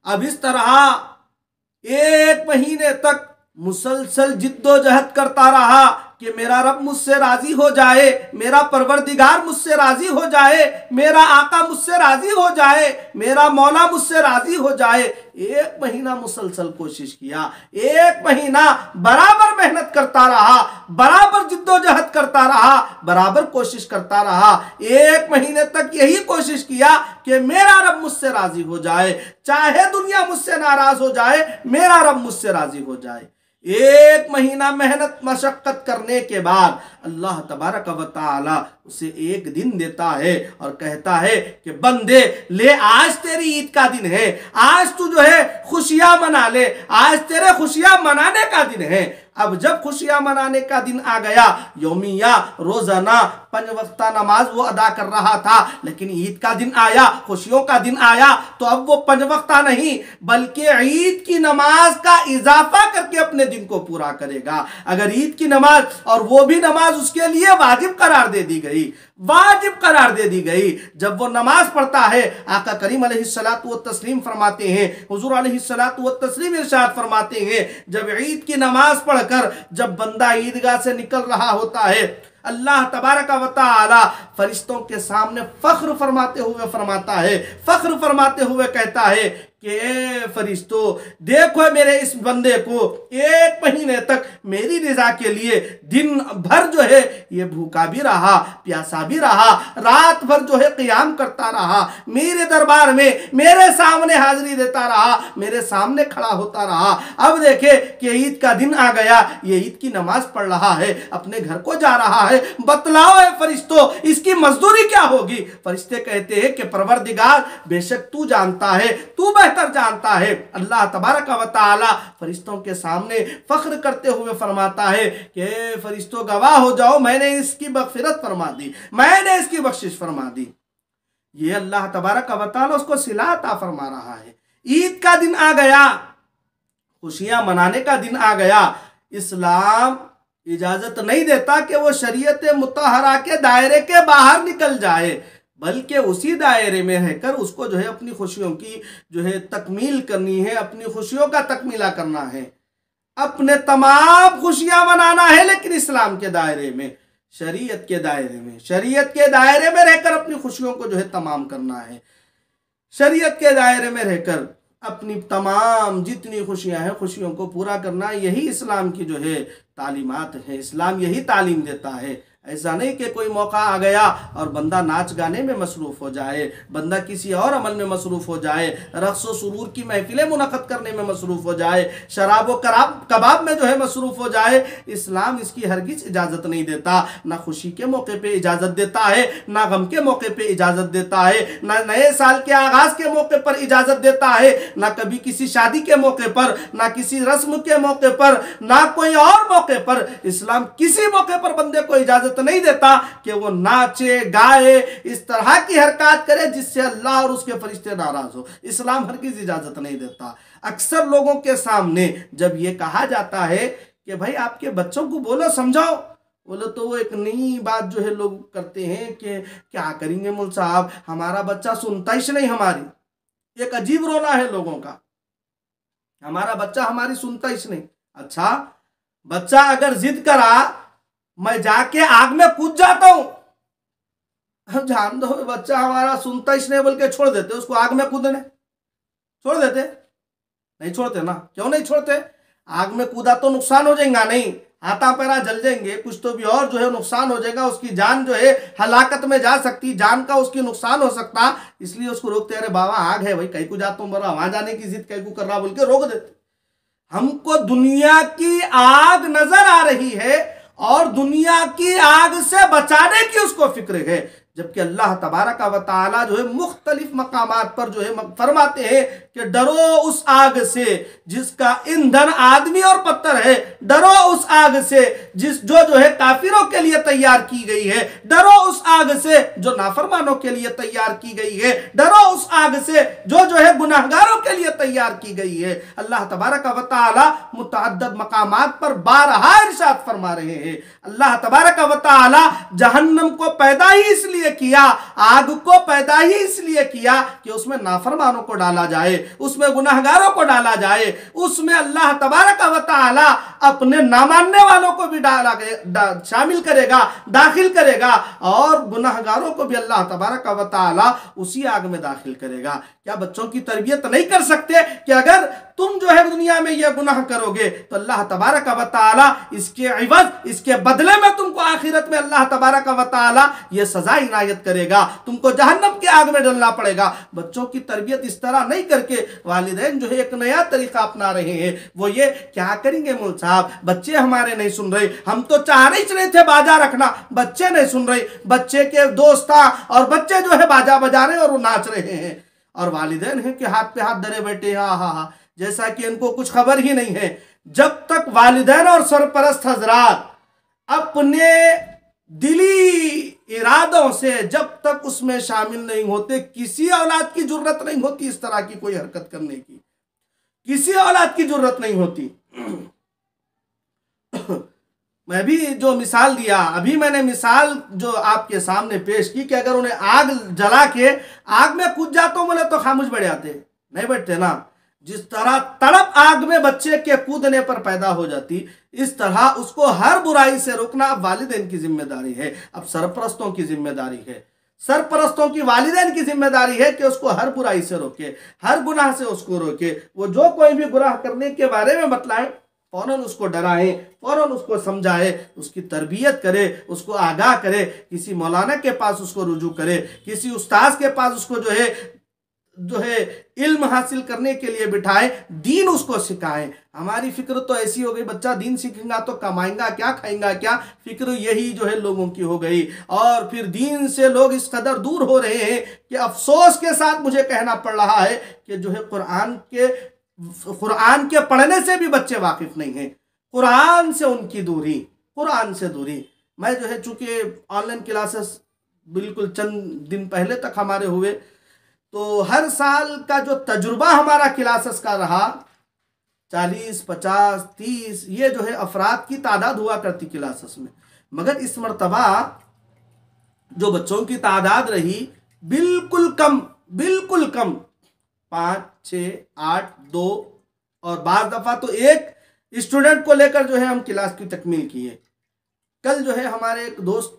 अब इस तरह एक महीने तक मुसलसल जिद्दोजहद करता रहा कि मेरा रब मुझसे राजी हो जाए, मेरा परवरदिगार मुझसे राजी हो जाए, मेरा आका मुझसे राजी हो जाए, मेरा मौला मुझसे राजी हो जाए। एक महीना मुसलसल कोशिश किया, एक महीना बराबर मेहनत करता रहा, बराबर जिद्दोजहद करता रहा, बराबर कोशिश करता रहा। एक महीने तक यही कोशिश किया कि मेरा रब मुझसे राजी हो जाए, चाहे दुनिया मुझसे नाराज हो जाए, मेरा रब मुझसे राजी हो जाए। एक महीना मेहनत मशक्कत करने के बाद अल्लाह तबारक व तआला उसे एक दिन देता है और कहता है कि बंदे ले, आज तेरी ईद का दिन है, आज तू जो है खुशियां मना ले, आज तेरे खुशियां मनाने का दिन है। अब जब खुशियां मनाने का दिन आ गया, यौमिया रोजाना 5 वक्ता नमाज वो अदा कर रहा था, लेकिन ईद का दिन आया, खुशियों का दिन आया, तो अब वो 5 वक्ता नहीं बल्कि ईद की नमाज का इजाफा करके अपने दिन को पूरा करेगा। अगर ईद की नमाज, और वो भी नमाज उसके लिए वाजिब करार दे दी गई, वाजिब करार दे दी गई। जब वो नमाज पढ़ता है, आका करीम अलैहिस्सलातु व तस्लीम फरमाते हैं, हुजूर अलैहिस्सलातु व तस्लीम इरशाद फरमाते हैं, जब ईद की नमाज पढ़कर जब बंदा ईदगाह से निकल रहा होता है, अल्लाह तबारक व तआला फरिश्तों के सामने फख्र फरमाते हुए फरमाता है, फख्र फरमाते हुए कहता है कि फरिश्तों देखो मेरे इस बंदे को एक महीने तक मेरी रजा के लिए दिन भर जो है ये भूखा भी रहा, प्यासा भी रहा, रात भर जो है क़ियाम करता रहा, मेरे दरबार में मेरे सामने हाजिरी देता रहा, मेरे सामने खड़ा होता रहा। अब देखे कि ईद का दिन आ गया, ये ईद की नमाज पढ़ रहा है, अपने घर को जा रहा है, बतलाओ है फरिश्तों इसकी मजदूरी क्या होगी। फरिश्ते कहते हैं कि परवरदिगार बेशक तू जानता है, तू बेहतर जानता है। अल्लाह तबारक व तआला फरिश्तों के सामने फख्र करते हुए फरमाता है कि फरिश्तों गवाह हो जाओ, मैंने इसकी मग़फ़िरत फरमा दी, मैंने इसकी बख्शिश फरमा दी। ये अल्लाह तबारक व तआला उसको सिला अता फरमा रहा है। ईद का दिन आ गया, खुशियां मनाने का दिन आ गया, इस्लाम इजाजत नहीं देता कि वो शरीयत मुतहरा के दायरे के बाहर निकल जाए, बल्कि उसी दायरे में रहकर उसको जो है अपनी खुशियों की जो है तकमील करनी है, अपनी खुशियों का तकमीला करना है, अपने तमाम खुशियां मनाना है, लेकिन इस्लाम के दायरे में, शरीयत के दायरे में, शरीयत के दायरे में रहकर अपनी खुशियों को जो है तमाम करना है, शरीयत के दायरे में रहकर अपनी तमाम जितनी खुशियां हैं खुशियों को पूरा करना। यही इस्लाम की जो है तालीमात है, इस्लाम यही तालीम देता है। ऐसा नहीं कि कोई मौका आ गया और बंदा नाच गाने में मसरूफ़ हो जाए, बंदा किसी और अमल में मसरूफ़ हो जाए, रक़्स व सुरूर की महफिलें मुनक़्क़द करने में मसरूफ़ हो जाए, शराब व कबाब में जो है मसरूफ़ हो जाए। इस्लाम इसकी हरगिज़ इजाज़त नहीं देता, ना खुशी के मौके पे इजाज़त देता है, ना गम के मौके पे इजाज़त देता है, ना नए साल के आगाज़ के मौके पर इजाज़त देता है, ना कभी किसी शादी के मौके पर, ना किसी रस्म के मौके पर, ना कोई और मौके पर। इस्लाम किसी मौके पर बंदे को इजाज़त नहीं देता कि वो नाचे गाए, इस तरह की हरकत करे जिससे अल्लाह और उसके फरिश्ते नाराज हो। इस्लाम हरगिज़ इजाजत नहीं देता। अक्सर लोगों के सामने जब ये कहा जाता है कि भाई आपके बच्चों को बोलो, समझाओ, बोलो, तो वो एक नई बात जो है लोग करते हैं कि क्या करेंगे मौलवी साहब, हमारा बच्चा सुनता ही नहीं हमारी। एक अजीब रोना है लोगों का, हमारा बच्चा हमारी सुनता ही नहीं। अच्छा, बच्चा अगर जिद करा, मैं जाके आग में कूद जाता हूं, जान दो बच्चा हमारा सुनता ही नहीं बोल के छोड़ देते उसको आग में कूदने, छोड़ देते? नहीं छोड़ते ना। क्यों नहीं छोड़ते? आग में कूदा तो नुकसान हो जाएगा नहीं, हाथा पैरा जल जाएंगे, कुछ तो भी और जो है नुकसान हो जाएगा, उसकी जान जो है हलाकत में जा सकती, जान का उसकी नुकसान हो सकता, इसलिए उसको रोकते। अरे बाबा आग है भाई, कहीं को जाता हूं, बरा वहां जाने की जिद कहीं को कर रहा बोल के रोक देते। हमको दुनिया की आग नजर आ रही है और दुनिया की आग से बचाने की उसको फिक्र है, जबकि अल्लाह तबारक व तआला जो है मुख्तलिफ मकामात पर जो है फरमाते हैं कि डरो उस आग से जिसका ईंधन आदमी और पत्थर है, डरो उस आग से जो है काफिरों के लिए तैयार की गई है, डरो उस आग से जो नाफरमानों के लिए तैयार की गई है, डरो उस आग से जो है गुनाहगारों के लिए तैयार की गई है। अल्लाह तबारक व तआला मुतअद्दिद मकामात पर बारहा इरशाद फरमा रहे हैं। अल्लाह तबारक व तआला जहन्नम को पैदा ही इसलिए किया, आग को पैदा ही इसलिए किया कि उसमें नाफरमानों को डाला जाए, उसमें गुनाहगारों को डाला जाए, उसमें अल्लाह तबारक व तआला अपने ना मानने वालों को भी शामिल करेगा, दाखिल करेगा, और गुनाहगारों को भी अल्लाह तबारक व तआला उसी आग में दाखिल करेगा। क्या बच्चों की तरबियत नहीं कर सकते कि अगर तुम जो है दुनिया में यह गुनाह करोगे तो अल्लाह तबारक व तआला इसके इवज, इसके बदले में तुमको आखिरत में अल्लाह तबारक व तआला यह सजा इनायत करेगा, तुमको जहन्नम की आग में डलना पड़ेगा। बच्चों की तरबियत इस तरह नहीं करके वालिदैन जो है एक नया तरीका अपना रहे हैं। वो ये क्या करेंगे मौलवी साहब, बच्चे हमारे नहीं सुन रहे, हम तो चाह रहे थे बाजा रखना, बच्चे नहीं सुन रहे, बच्चे के दोस्त और बच्चे जो है बाजा बजा रहे और वो नाच रहे हैं, और वालिदैन हैं कि हाथ पे हाथ धरे बैठे, हाँ हाँ हाँ, जैसा कि इनको कुछ खबर ही नहीं है। जब तक वालिदैन और सरपरस्त हजरात अपने दिली इरादों से जब तक उसमें शामिल नहीं होते, किसी औलाद की जरूरत नहीं होती इस तरह की कोई हरकत करने की, किसी औलाद की जरूरत नहीं होती। मैं भी जो मिसाल दिया, अभी मैंने मिसाल जो आपके सामने पेश की कि अगर उन्हें आग जला के आग में कूद जाते बोले तो खामोश बैठ जाते, नहीं बैठते ना। जिस तरह तड़प आग में बच्चे के कूदने पर पैदा हो जाती, इस तरह उसको हर बुराई से रोकना अब वालिदैन की जिम्मेदारी है, अब सरपरस्तों की जिम्मेदारी है। सरपरस्तों की वालिदैन की जिम्मेदारी है कि उसको हर बुराई से रोके, हर गुनाह से उसको रोके। वो जो कोई भी गुनाह करने के बारे में बतलाएं, फौरन उसको डराए, फौरन उसको समझाए, उसकी तरबियत करे, उसको आगाह करे, किसी मौलाना के पास उसको रुजू करे, किसी उस्ताद के पास उसको जो है इल्म हासिल करने के लिए बिठाए, दीन उसको सिखाएं। हमारी फिक्र तो ऐसी हो गई, बच्चा दीन सीखेगा तो कमाएगा क्या, खाएगा क्या, फिक्र यही जो है लोगों की हो गई। और फिर दीन से लोग इस कदर दूर हो रहे हैं कि अफसोस के साथ मुझे कहना पड़ रहा है कि जो है कुरान के पढ़ने से भी बच्चे वाकिफ नहीं हैं, कुरान से उनकी दूरी, कुरान से दूरी। मैं जो है चूंकि ऑनलाइन क्लासेस बिल्कुल चंद दिन पहले तक हमारे हुए, तो हर साल का जो तजुर्बा हमारा क्लासेस का रहा 40, 50, 30 ये जो है अफराद की तादाद हुआ करती क्लासेस में, मगर इस मर्तबा जो बच्चों की तादाद रही बिल्कुल कम, बिल्कुल कम, 5, 6, 8, 2 और बाज़ दफ़ा तो एक स्टूडेंट को लेकर जो है हम क्लास की तकमील किए। कल जो है हमारे एक दोस्त,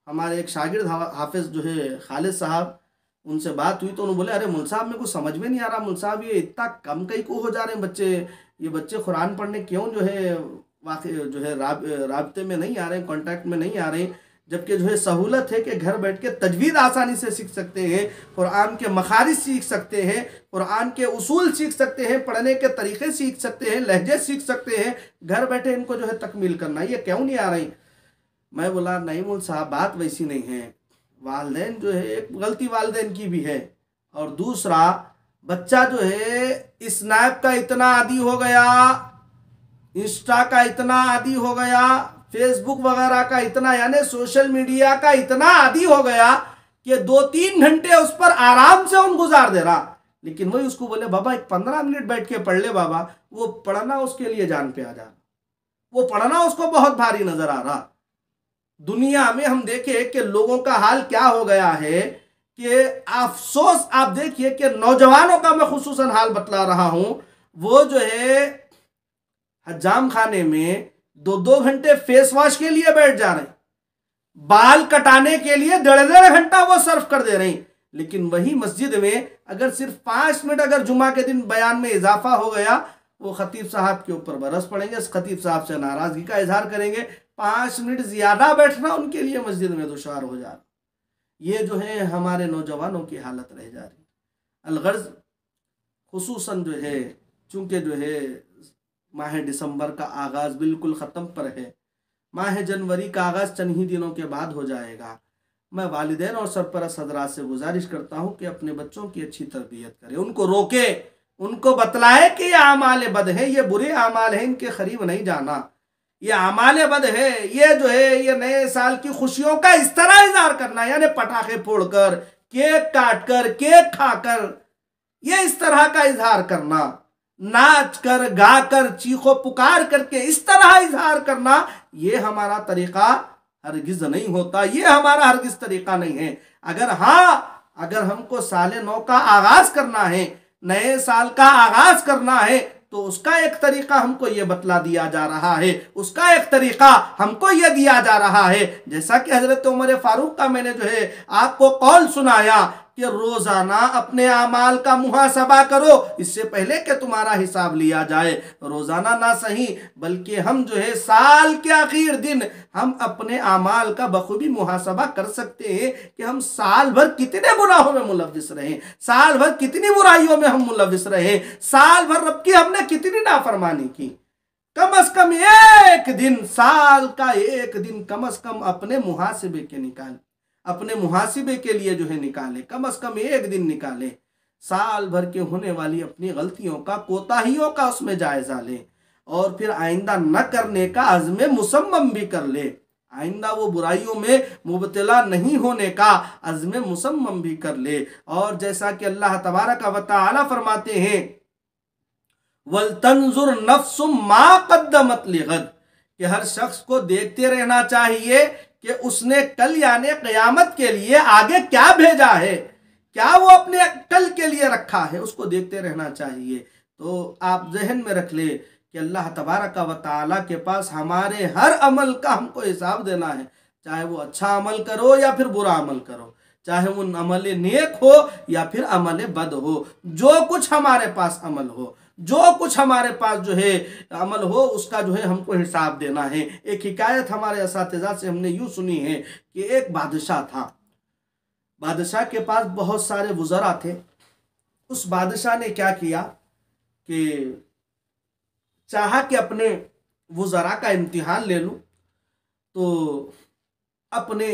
हमारे एक शागिर्द हाफिज जो है खालिद साहब, उनसे बात हुई तो उन्होंने बोले अरे मुल साहब मेरे को समझ में नहीं आ रहा मुल साहब, ये इतना कम कहीं को हो जा रहे हैं बच्चे, ये बच्चे कुरान पढ़ने क्यों जो है वाकई जो है राब्ते में नहीं आ रहे हैं, कांटेक्ट में नहीं आ रहे हैं, जबकि जो है सहूलत है कि घर बैठ के तजवीद आसानी से सीख सकते हैं, कुरान के मखारिज सीख सकते हैं, कुरान के उसूल सीख सकते हैं, पढ़ने के तरीक़े सीख सकते हैं, लहजे सीख सकते हैं, घर बैठे इनको जो है तकमील करना, ये क्यों नहीं आ रही। मैं बोला नहीं मुल साहब बात वैसी नहीं है, वालिदैन जो है एक गलती वालिदैन की भी है, और दूसरा बच्चा जो है स्नैप का इतना आदी हो गया, इंस्टा का इतना आदी हो गया, फेसबुक वगैरह का इतना, यानी सोशल मीडिया का इतना आदी हो गया कि 2-3 घंटे उस पर आराम से उन गुजार दे रहा। लेकिन वही उसको बोले बाबा एक 15 मिनट बैठ के पढ़ ले बाबा, वो पढ़ना उसके लिए जान पे आ जा, वो पढ़ना उसको बहुत भारी नजर आ रहा। दुनिया में हम देखें कि लोगों का हाल क्या हो गया है कि अफसोस, आप देखिए कि नौजवानों का मैं खुसूसन हाल बतला रहा हूं, वो जो है हजाम खाने में 2-2 घंटे फेस वॉश के लिए बैठ जा रहे हैं, बाल कटाने के लिए 1.5 घंटा वो सर्व कर दे रहे हैं। लेकिन वही मस्जिद में अगर सिर्फ 5 मिनट अगर जुमा के दिन बयान में इजाफा हो गया, वो खतीब साहब के ऊपर बरस पड़ेंगे, खतीब साहब से नाराज़गी का इजहार करेंगे, 5 मिनट ज़्यादा बैठना उनके लिए मस्जिद में दुश्वार हो जा रहा। ये जो है हमारे नौजवानों की हालत रह जा रही। अलगर्ज खुसूसन जो है, चूँकि जो है माह दिसंबर का आगाज़ बिल्कुल ख़त्म पर है, माह जनवरी का आगाज़ चंद ही दिनों के बाद हो जाएगा। मैं वालिदैन और सरपरस्त हज़रात से गुजारिश करता हूँ कि अपने बच्चों की अच्छी तरबियत करें, उनको रोके, उनको बतलाए कि ये आमाल बद है, ये बुरे आमाल हैं, इनके करीब नहीं जाना, ये आमाल बद है। ये जो है ये नए साल की खुशियों का इस तरह इजहार करना, यानी पटाखे फोड़कर, केक काटकर, केक खाकर, ये इस तरह का इजहार करना, नाच कर, गाकर, चीखो पुकार करके इस तरह इजहार करना, ये हमारा तरीका हरगिज नहीं होता, ये हमारा हरगिज तरीका नहीं है। अगर हमको साले नौ का आगाज करना है, नए साल का आगाज करना है, तो उसका एक तरीका हमको ये बतला दिया जा रहा है, उसका एक तरीका हमको ये दिया जा रहा है। जैसा कि हजरत उमर फारूक का मैंने जो है आपको कौल सुनाया कि रोजाना अपने आमाल का मुहासबा करो, इससे पहले कि तुम्हारा हिसाब लिया जाए। रोजाना ना सही बल्कि हम जो है साल के आखिर दिन हम अपने आमाल का बखूबी मुहासबा कर सकते हैं कि हम साल भर कितने गुनाहों में मुलव्विस रहे, साल भर कितनी बुराइयों में हम मुलव्विस रहे, साल भर रब की हमने कितनी नाफरमानी की। कम से कम एक दिन, साल का एक दिन कम से कम अपने मुहासिबे के निकाल, अपने मुहासिबे के लिए जो है निकाले, कम से कम एक दिन निकाले, साल भर के होने वाली अपनी गलतियों का, कोताहियों का उसमें जायजा ले, और फिर आइंदा न करने का अज़्म मुसम्मम भी कर ले, आइंदा वो बुराइयों में मुबतला नहीं होने का अज़्म मुसम्मम भी कर ले। और जैसा कि अल्लाह तबारक व तआला फरमाते हैं, वल तंजुर नफ्सुम मा कद्दमत लिगद, कि हर शख्स को देखते रहना चाहिए कि उसने कल यानी क़यामत के लिए आगे क्या भेजा है, क्या वो अपने कल के लिए रखा है, उसको देखते रहना चाहिए। तो आप जहन में रख ले कि अल्लाह तबारक व तआला के पास हमारे हर अमल का हमको हिसाब देना है, चाहे वो अच्छा अमल करो या फिर बुरा अमल करो, चाहे वो अमल नेक हो या फिर अमल बद हो, जो कुछ हमारे पास अमल हो, जो कुछ हमारे पास जो है अमल हो, उसका जो है हमको हिसाब देना है। एक हिकायत हमारे असातिज़ा से हमने यूँ सुनी है कि एक बादशाह था, बादशाह के पास बहुत सारे वज़रा थे। उस बादशाह ने क्या किया कि चाहा कि अपने वज़रा का इम्तिहान ले लूँ, तो अपने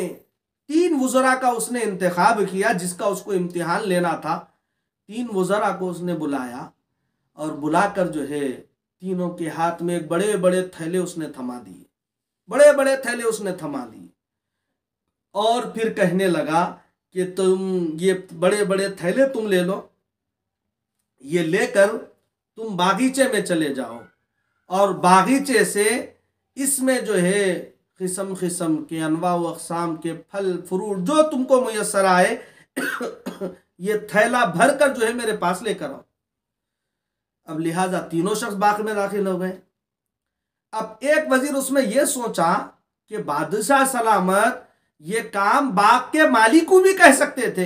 3 वज़रा का उसने इंतखाब किया जिसका उसको इम्तिहान लेना था। 3 वज़रा को उसने बुलाया और बुलाकर जो है तीनों के हाथ में एक बड़े बड़े थैले उसने थमा दिए, बड़े बड़े थैले उसने थमा दिए, और फिर कहने लगा कि तुम ये बड़े बड़े थैले तुम ले लो, ये लेकर तुम बागीचे में चले जाओ, और बागीचे से इसमें जो है किस्म किस्म के अनवा व अक़साम के फल फ्रूट जो तुमको मुयस्सर आए ये थैला भर कर जो है मेरे पास लेकर आओ। अब लिहाजा तीनों शख्स बाग में दाखिल हो गए। अब एक वजीर उसमें यह सोचा कि बादशाह सलामत ये काम बाग के मालिक को भी कह सकते थे,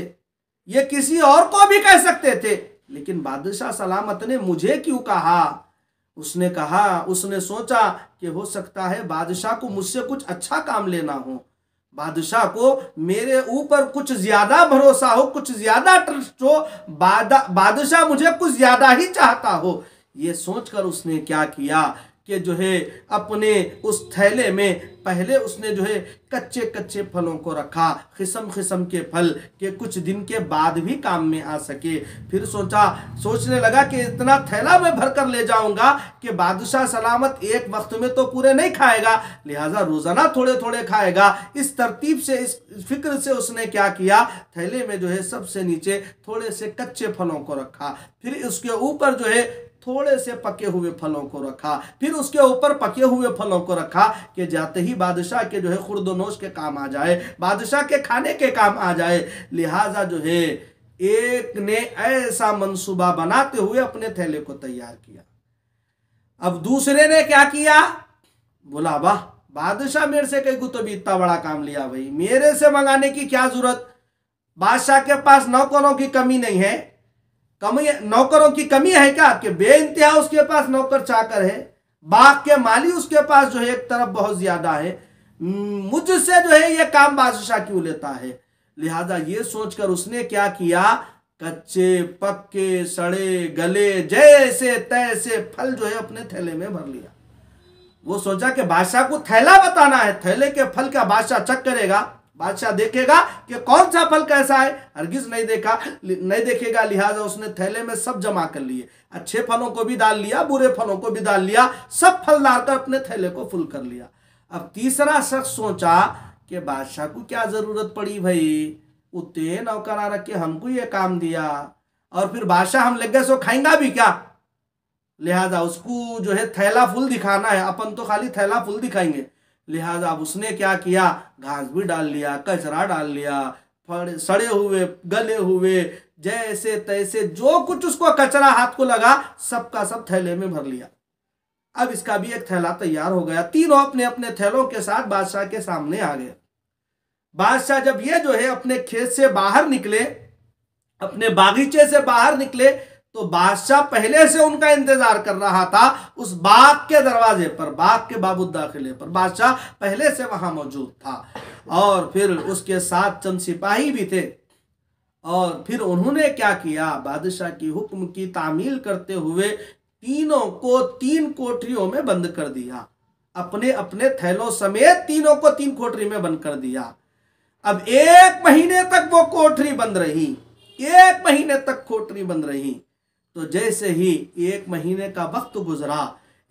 ये किसी और को भी कह सकते थे, लेकिन बादशाह सलामत ने मुझे क्यों कहा? उसने कहा, उसने सोचा कि हो सकता है बादशाह को मुझसे कुछ अच्छा काम लेना हो, बादशाह को मेरे ऊपर कुछ ज्यादा भरोसा हो, कुछ ज्यादा ट्रस्ट हो, बादशाह मुझे कुछ ज्यादा ही चाहता हो। ये सोचकर उसने क्या किया कि जो है अपने उस थैले में पहले उसने जो है कच्चे कच्चे फलों को रखा, किस्म किस्म के फल के कुछ दिन के बाद भी काम में आ सके। फिर सोचने लगा कि इतना थैला मैं भर कर ले जाऊंगा कि बादशाह सलामत एक वक्त में तो पूरे नहीं खाएगा, लिहाजा रोजाना थोड़े थोड़े खाएगा। इस तरतीब से, इस फिक्र से उसने क्या किया, थैले में जो है सबसे नीचे थोड़े से कच्चे फलों को रखा, फिर उसके ऊपर जो है थोड़े से पके हुए फलों को रखा, फिर उसके ऊपर पके हुए फलों को रखा कि जाते ही बादशाह के जो है खुर्दोनोश के काम आ जाए, बादशाह के खाने के काम आ जाए। लिहाजा जो है एक ने ऐसा मंसूबा बनाते हुए अपने थैले को तैयार किया। अब दूसरे ने क्या किया, बोला वाह बादशाह मेरे से कहीं तो भी इतना बड़ा काम लिया, भाई मेरे से मंगाने की क्या जरूरत, बादशाह के पास नौकरों की कमी नहीं है, कमी, नौकरों की कमी है क्या कि बेइंतहा उसके पास नौकर चाकर है, बाग के माली उसके पास जो है एक तरफ बहुत ज्यादा है, मुझसे जो है ये काम बादशाह क्यों लेता है। लिहाजा ये सोचकर उसने क्या किया, कच्चे पक्के सड़े गले जैसे तैसे फल जो है अपने थैले में भर लिया। वो सोचा कि बादशाह को थैला बताना है, थैले के फल का बादशाह चेक करेगा, बादशाह देखेगा कि कौन सा फल कैसा है, हरगिज नहीं देखेगा। लिहाजा उसने थैले में सब जमा कर लिए, अच्छे फलों को भी डाल लिया, बुरे फलों को भी डाल लिया, सब फल डालकर अपने थैले को फुल कर लिया। अब तीसरा शख्स सोचा कि बादशाह को क्या जरूरत पड़ी भाई, उतने नौकरा रख के हमको ये काम दिया और फिर बादशाह हम लग गए सो खाएंगा भी क्या। लिहाजा उसको जो है थैला फुल दिखाना है, अपन तो खाली थैला फुल दिखाएंगे। लिहाजा अब उसने क्या किया, घास भी डाल लिया, कचरा डाल लिया, सड़े हुए गले हुए जैसे तैसे जो कुछ उसको कचरा हाथ को लगा सबका सब थैले में भर लिया। अब इसका भी एक थैला तैयार हो गया। तीनों अपने अपने थैलों के साथ बादशाह के सामने आ गए। बादशाह जब ये जो है अपने खेत से बाहर निकले, अपने बागीचे से बाहर निकले, तो बादशाह पहले से उनका इंतजार कर रहा था उस बाग के दरवाजे पर, बाग के बाबूद दाखिले पर बादशाह पहले से वहां मौजूद था। और फिर उसके साथ चंद सिपाही भी थे। और फिर उन्होंने क्या किया, बादशाह की हुक्म की तामील करते हुए तीनों को 3 कोठरियों में बंद कर दिया, अपने अपने थैलों समेत तीनों को 3 कोठरी में बंद कर दिया। अब 1 महीने तक वो कोठरी बंद रही, 1 महीने तक कोठरी बंद रही। तो जैसे ही 1 महीने का वक्त गुजरा,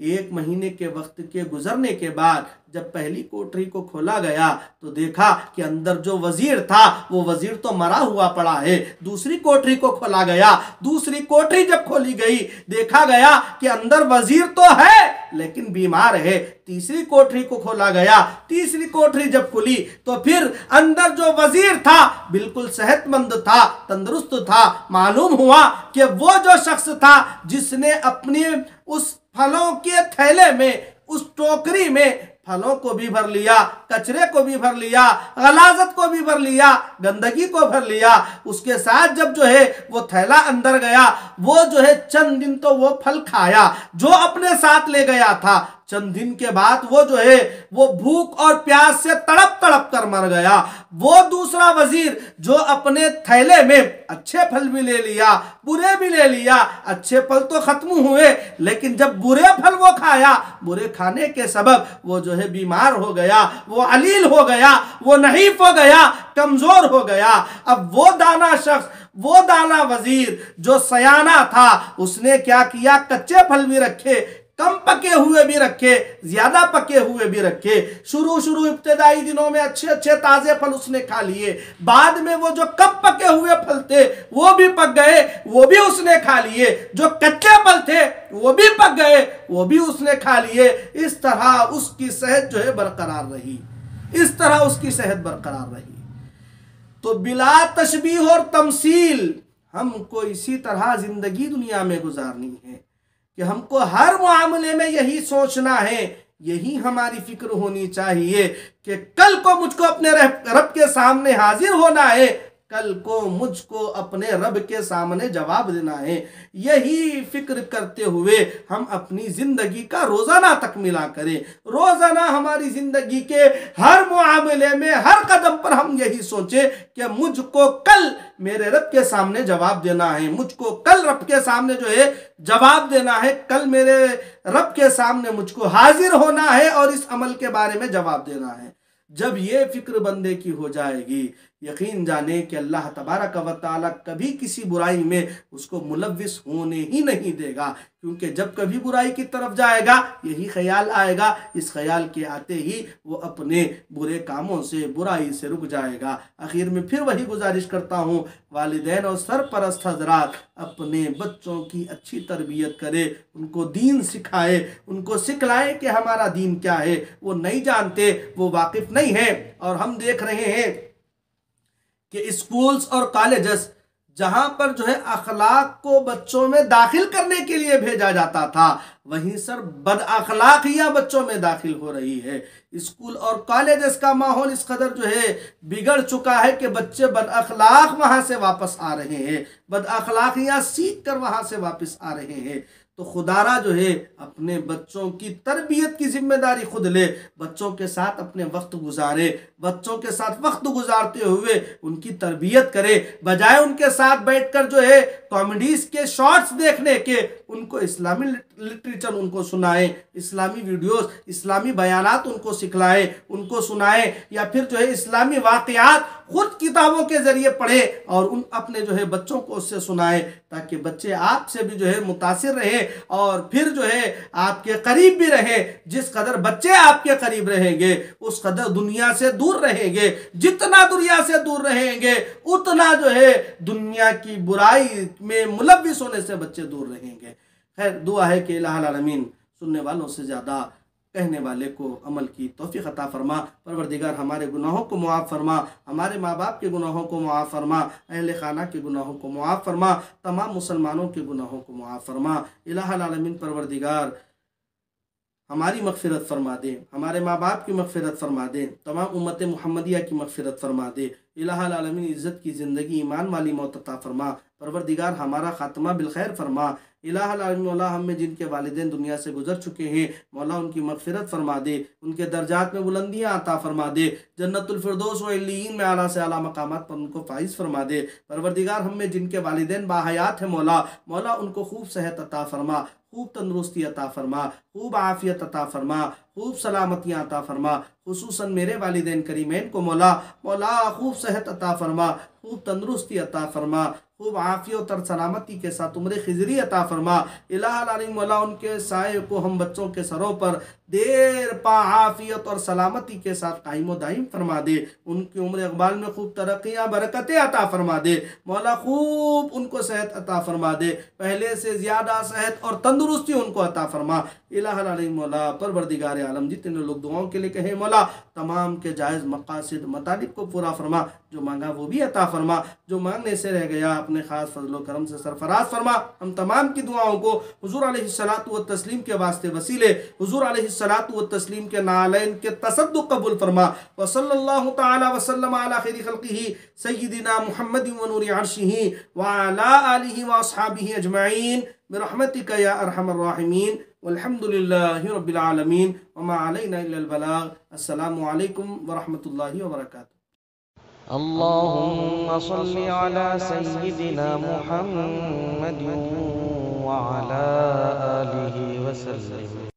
1 महीने के वक्त के गुजरने के बाद जब पहली कोठरी को खोला गया तो देखा कि अंदर जो वजीर था वो वजीर तो मरा हुआ पड़ा है। दूसरी कोठरी को खोला गया, दूसरी कोठरी जब खोली गई देखा गया कि अंदर वजीर तो है लेकिन बीमार है। तीसरी कोठरी को खोला गया, तीसरी कोठरी जब खुली तो फिर अंदर जो वजीर था बिल्कुल सेहतमंद था, तंदुरुस्त था। मालूम हुआ कि वो जो शख्स था जिसने अपने उस फलों के थैले में, उस टोकरी में फलों को भी भर लिया, कचरे को भी भर लिया, गलाजत को भी भर लिया, गंदगी को भर लिया, उसके साथ जब जो है वो थैला अंदर गया, वो जो है चंद दिन तो वो फल खाया जो अपने साथ ले गया था। चंद दिन के बाद वो जो है वो भूख और प्यास से तड़प तड़प कर मर गया। वो दूसरा वजीर जो अपने थैले में अच्छे फल भी ले लिया, बुरे भी ले लिया, अच्छे फल तो खत्म हुए लेकिन जब बुरे फल वो खाया, बुरे खाने के सबब वो जो है बीमार हो गया, वो अलील हो गया, वो नहीफ हो गया, कमजोर हो गया। अब वो दाना शख्स, वो दाना वजीर जो सयाना था, उसने क्या किया, कच्चे फल भी रखे, कम पके हुए भी रखे, ज्यादा पके हुए भी रखे। शुरू इब्तदाई दिनों में अच्छे अच्छे ताजे फल उसने खा लिए, बाद में वो जो कम पके हुए फल थे वो भी पक गए, वो भी उसने खा लिए, जो कच्चे फल थे वो भी पक गए, वो भी उसने खा लिए। इस तरह उसकी सेहत जो है बरकरार रही, इस तरह उसकी सेहत बरकरार रही। तो बिला तशबीह और तमसील हमको इसी तरह जिंदगी दुनिया में गुजारनी है कि हमको हर मामले में यही सोचना है, यही हमारी फिक्र होनी चाहिए कि कल को मुझको अपने रब के सामने हाजिर होना है, कल को मुझको अपने रब के सामने जवाब देना है। यही फिक्र करते हुए हम अपनी जिंदगी का रोजाना तकमीला करें। रोजाना हमारी जिंदगी के हर मामले में, हर कदम पर हम यही सोचें कि मुझको कल मेरे रब के सामने जवाब देना है, मुझको कल रब के सामने जो है जवाब देना है, कल मेरे रब के सामने मुझको हाजिर होना है और इस अमल के बारे में जवाब देना है। जब ये फिक्र बंदे की हो जाएगी, यकीन जाने कि अल्लाह तबारक व तआला कभी किसी बुराई में उसको मुलव्विस होने ही नहीं देगा, क्योंकि जब कभी बुराई की तरफ जाएगा यही ख्याल आएगा, इस ख्याल के आते ही वो अपने बुरे कामों से, बुराई से रुक जाएगा। आखिर में फिर वही गुजारिश करता हूँ, वालिदैन और सरपरस्त हजरात अपने बच्चों की अच्छी तरबियत करे, उनको दीन सिखाए, उनको सिखलाएं कि हमारा दीन क्या है। वो नहीं जानते, वो वाकिफ नहीं है। और हम देख रहे हैं कि स्कूल्स और कॉलेजेस जहां पर जो है अखलाक को बच्चों में दाखिल करने के लिए भेजा जाता था, वहीं सर बद अखलाकियां बच्चों में दाखिल हो रही है। स्कूल और कॉलेजेस का माहौल इस कदर जो है बिगड़ चुका है कि बच्चे बद अखलाक वहां से वापस आ रहे हैं, बद अखलाकियां सीख कर वहां से वापस आ रहे हैं। तो खुदारा जो है अपने बच्चों की तरबियत की जिम्मेदारी खुद ले, बच्चों के साथ अपने वक्त गुजारे, बच्चों के साथ वक्त गुजारते हुए उनकी तरबियत करे, बजाय उनके साथ बैठकर जो है कॉमेडीज के शॉर्ट्स देखने के उनको इस्लामी लिटरेचर उनको सुनाए, इस्लामी वीडियोस, इस्लामी बयानात उनको सिखलाए, उनको सुनाए, या फिर जो है इस्लामी वाक़यात खुद किताबों के जरिए पढ़े और उन अपने जो है बच्चों को उससे सुनाए, ताकि बच्चे आपसे भी जो है मुतासिर रहे और फिर जो है आपके करीब भी रहे। जिस कदर बच्चे आपके करीब रहेंगे उस कदर दुनिया से दूर रहेंगे, जितना दुनिया से दूर रहेंगे उतना जो है दुनिया की बुराई में मुलव्विस होने से बच्चे दूर रहेंगे। खैर, दुआ है कि इलाहुल आलमीन सुनने वालों से ज़्यादा कहने वाले को अमल की तौफीक अता फरमा। परवरदिगार हमारे गुनाहों को मुआफ़ फरमा, हमारे माँ बाप के गुनाहों को मुआफ़ फरमा, अहले खाना के गुनाहों को मुआफ़ फरमा, तमाम मुसलमानों के गुनाहों को मुआफ़ फरमा। इलाहुल आलमीन परवरदिगार हमारी मग़फ़िरत फरमा दे, हमारे माँ बाप की मग़फ़िरत फरमा दे, तमाम उम्मत मुहम्मदिया की मग़फ़िरत फरमा दे। इलाहुल आलमीन इज़्ज़त की ज़िंदगी, ईमान वाली मौत अता फरमा। परवरदिगार हमारा ख़ात्मा बिलखैर फरमा। इलाहुल आलमीन मौला हमें जिनके वालिदैन दुनिया से गुजर चुके हैं, मौला उनकी मग़फ़िरत फरमा दे, उनके दर्जात में बुलंदियाँ अता फरमा दे, जन्नतुल फिरदौस व इल्लीयीन में आला से आला मकामात पर उनको फाइज़ फरमा दे। परवरदिगार हमें जिनके वालिदैन बाहयात हैं मौला उनको खूब सेहत अता फरमा, खूब तंदुरुस्ती अता फरमा, खूब आफ़ियत अता फरमा, खूब सलामतियाँ अता फरमा। खुसूसन मेरे वालिदैन करीमैन को मौला खूब सेहत अता फरमा, खूब तंदुरुस्ती अता फरमा, खूब आफ़ियत और सलामती के साथ उम्र खिजरी अता फरमा। इलाहुल आलमीन मौला उनके साए को हम बच्चों के सरों पर देर पा आफ़ियत और सलामती के साथ कायम दायम फरमा दे। उनकी उम्र अक़बाल में खूब तरक्कियाँ बरकतें अता फरमा दे। मौला खूब उनको सेहत अता फरमा दे, पहले से ज़्यादा सेहत और तंदुरुस्ती उनको अता फरमा। इलाहुल आलमीन मौला परवरदिगार आलम जितने लोग दुआओं के लिए कहे मौला तमाम के जायज़ मकासिद मतालिब को पूरा फरमा, जो मांगा वो भी अता फरमा, जो मांगने से रह गया अपने ख़ास फजलो करम से सरफराज फरमा। हम तमाम की दुआओं को हुज़ूर अलैहिस्सलातु व तस्लीम के वास्ते वसीले हुज़ूर अलैहिस्सलातु व तस्लीम के नालैन के तसद्दुक़ कबूल फरमा। व सल्लल्लाहु तआला व सल्लम अला खैरि खल्क़िही सय्यिदिना मुहम्मदिन व नूरि अर्शिही व अला आलिहि व अस्हाबिही अजमईन बिरहमतिका या अर्हमर राहिमीन वल्हम्दुलिल्लाहि रब्बिल आलमीन व मा अलैना इल्लल बलाग। अस्सलामु अलैकुम व रहमतुल्लाहि व बरकातुहू। अल्लाहुम्मा सल्लि अला सय्यिदिना मुहम्मद व अला आलिहि व सल्लिम।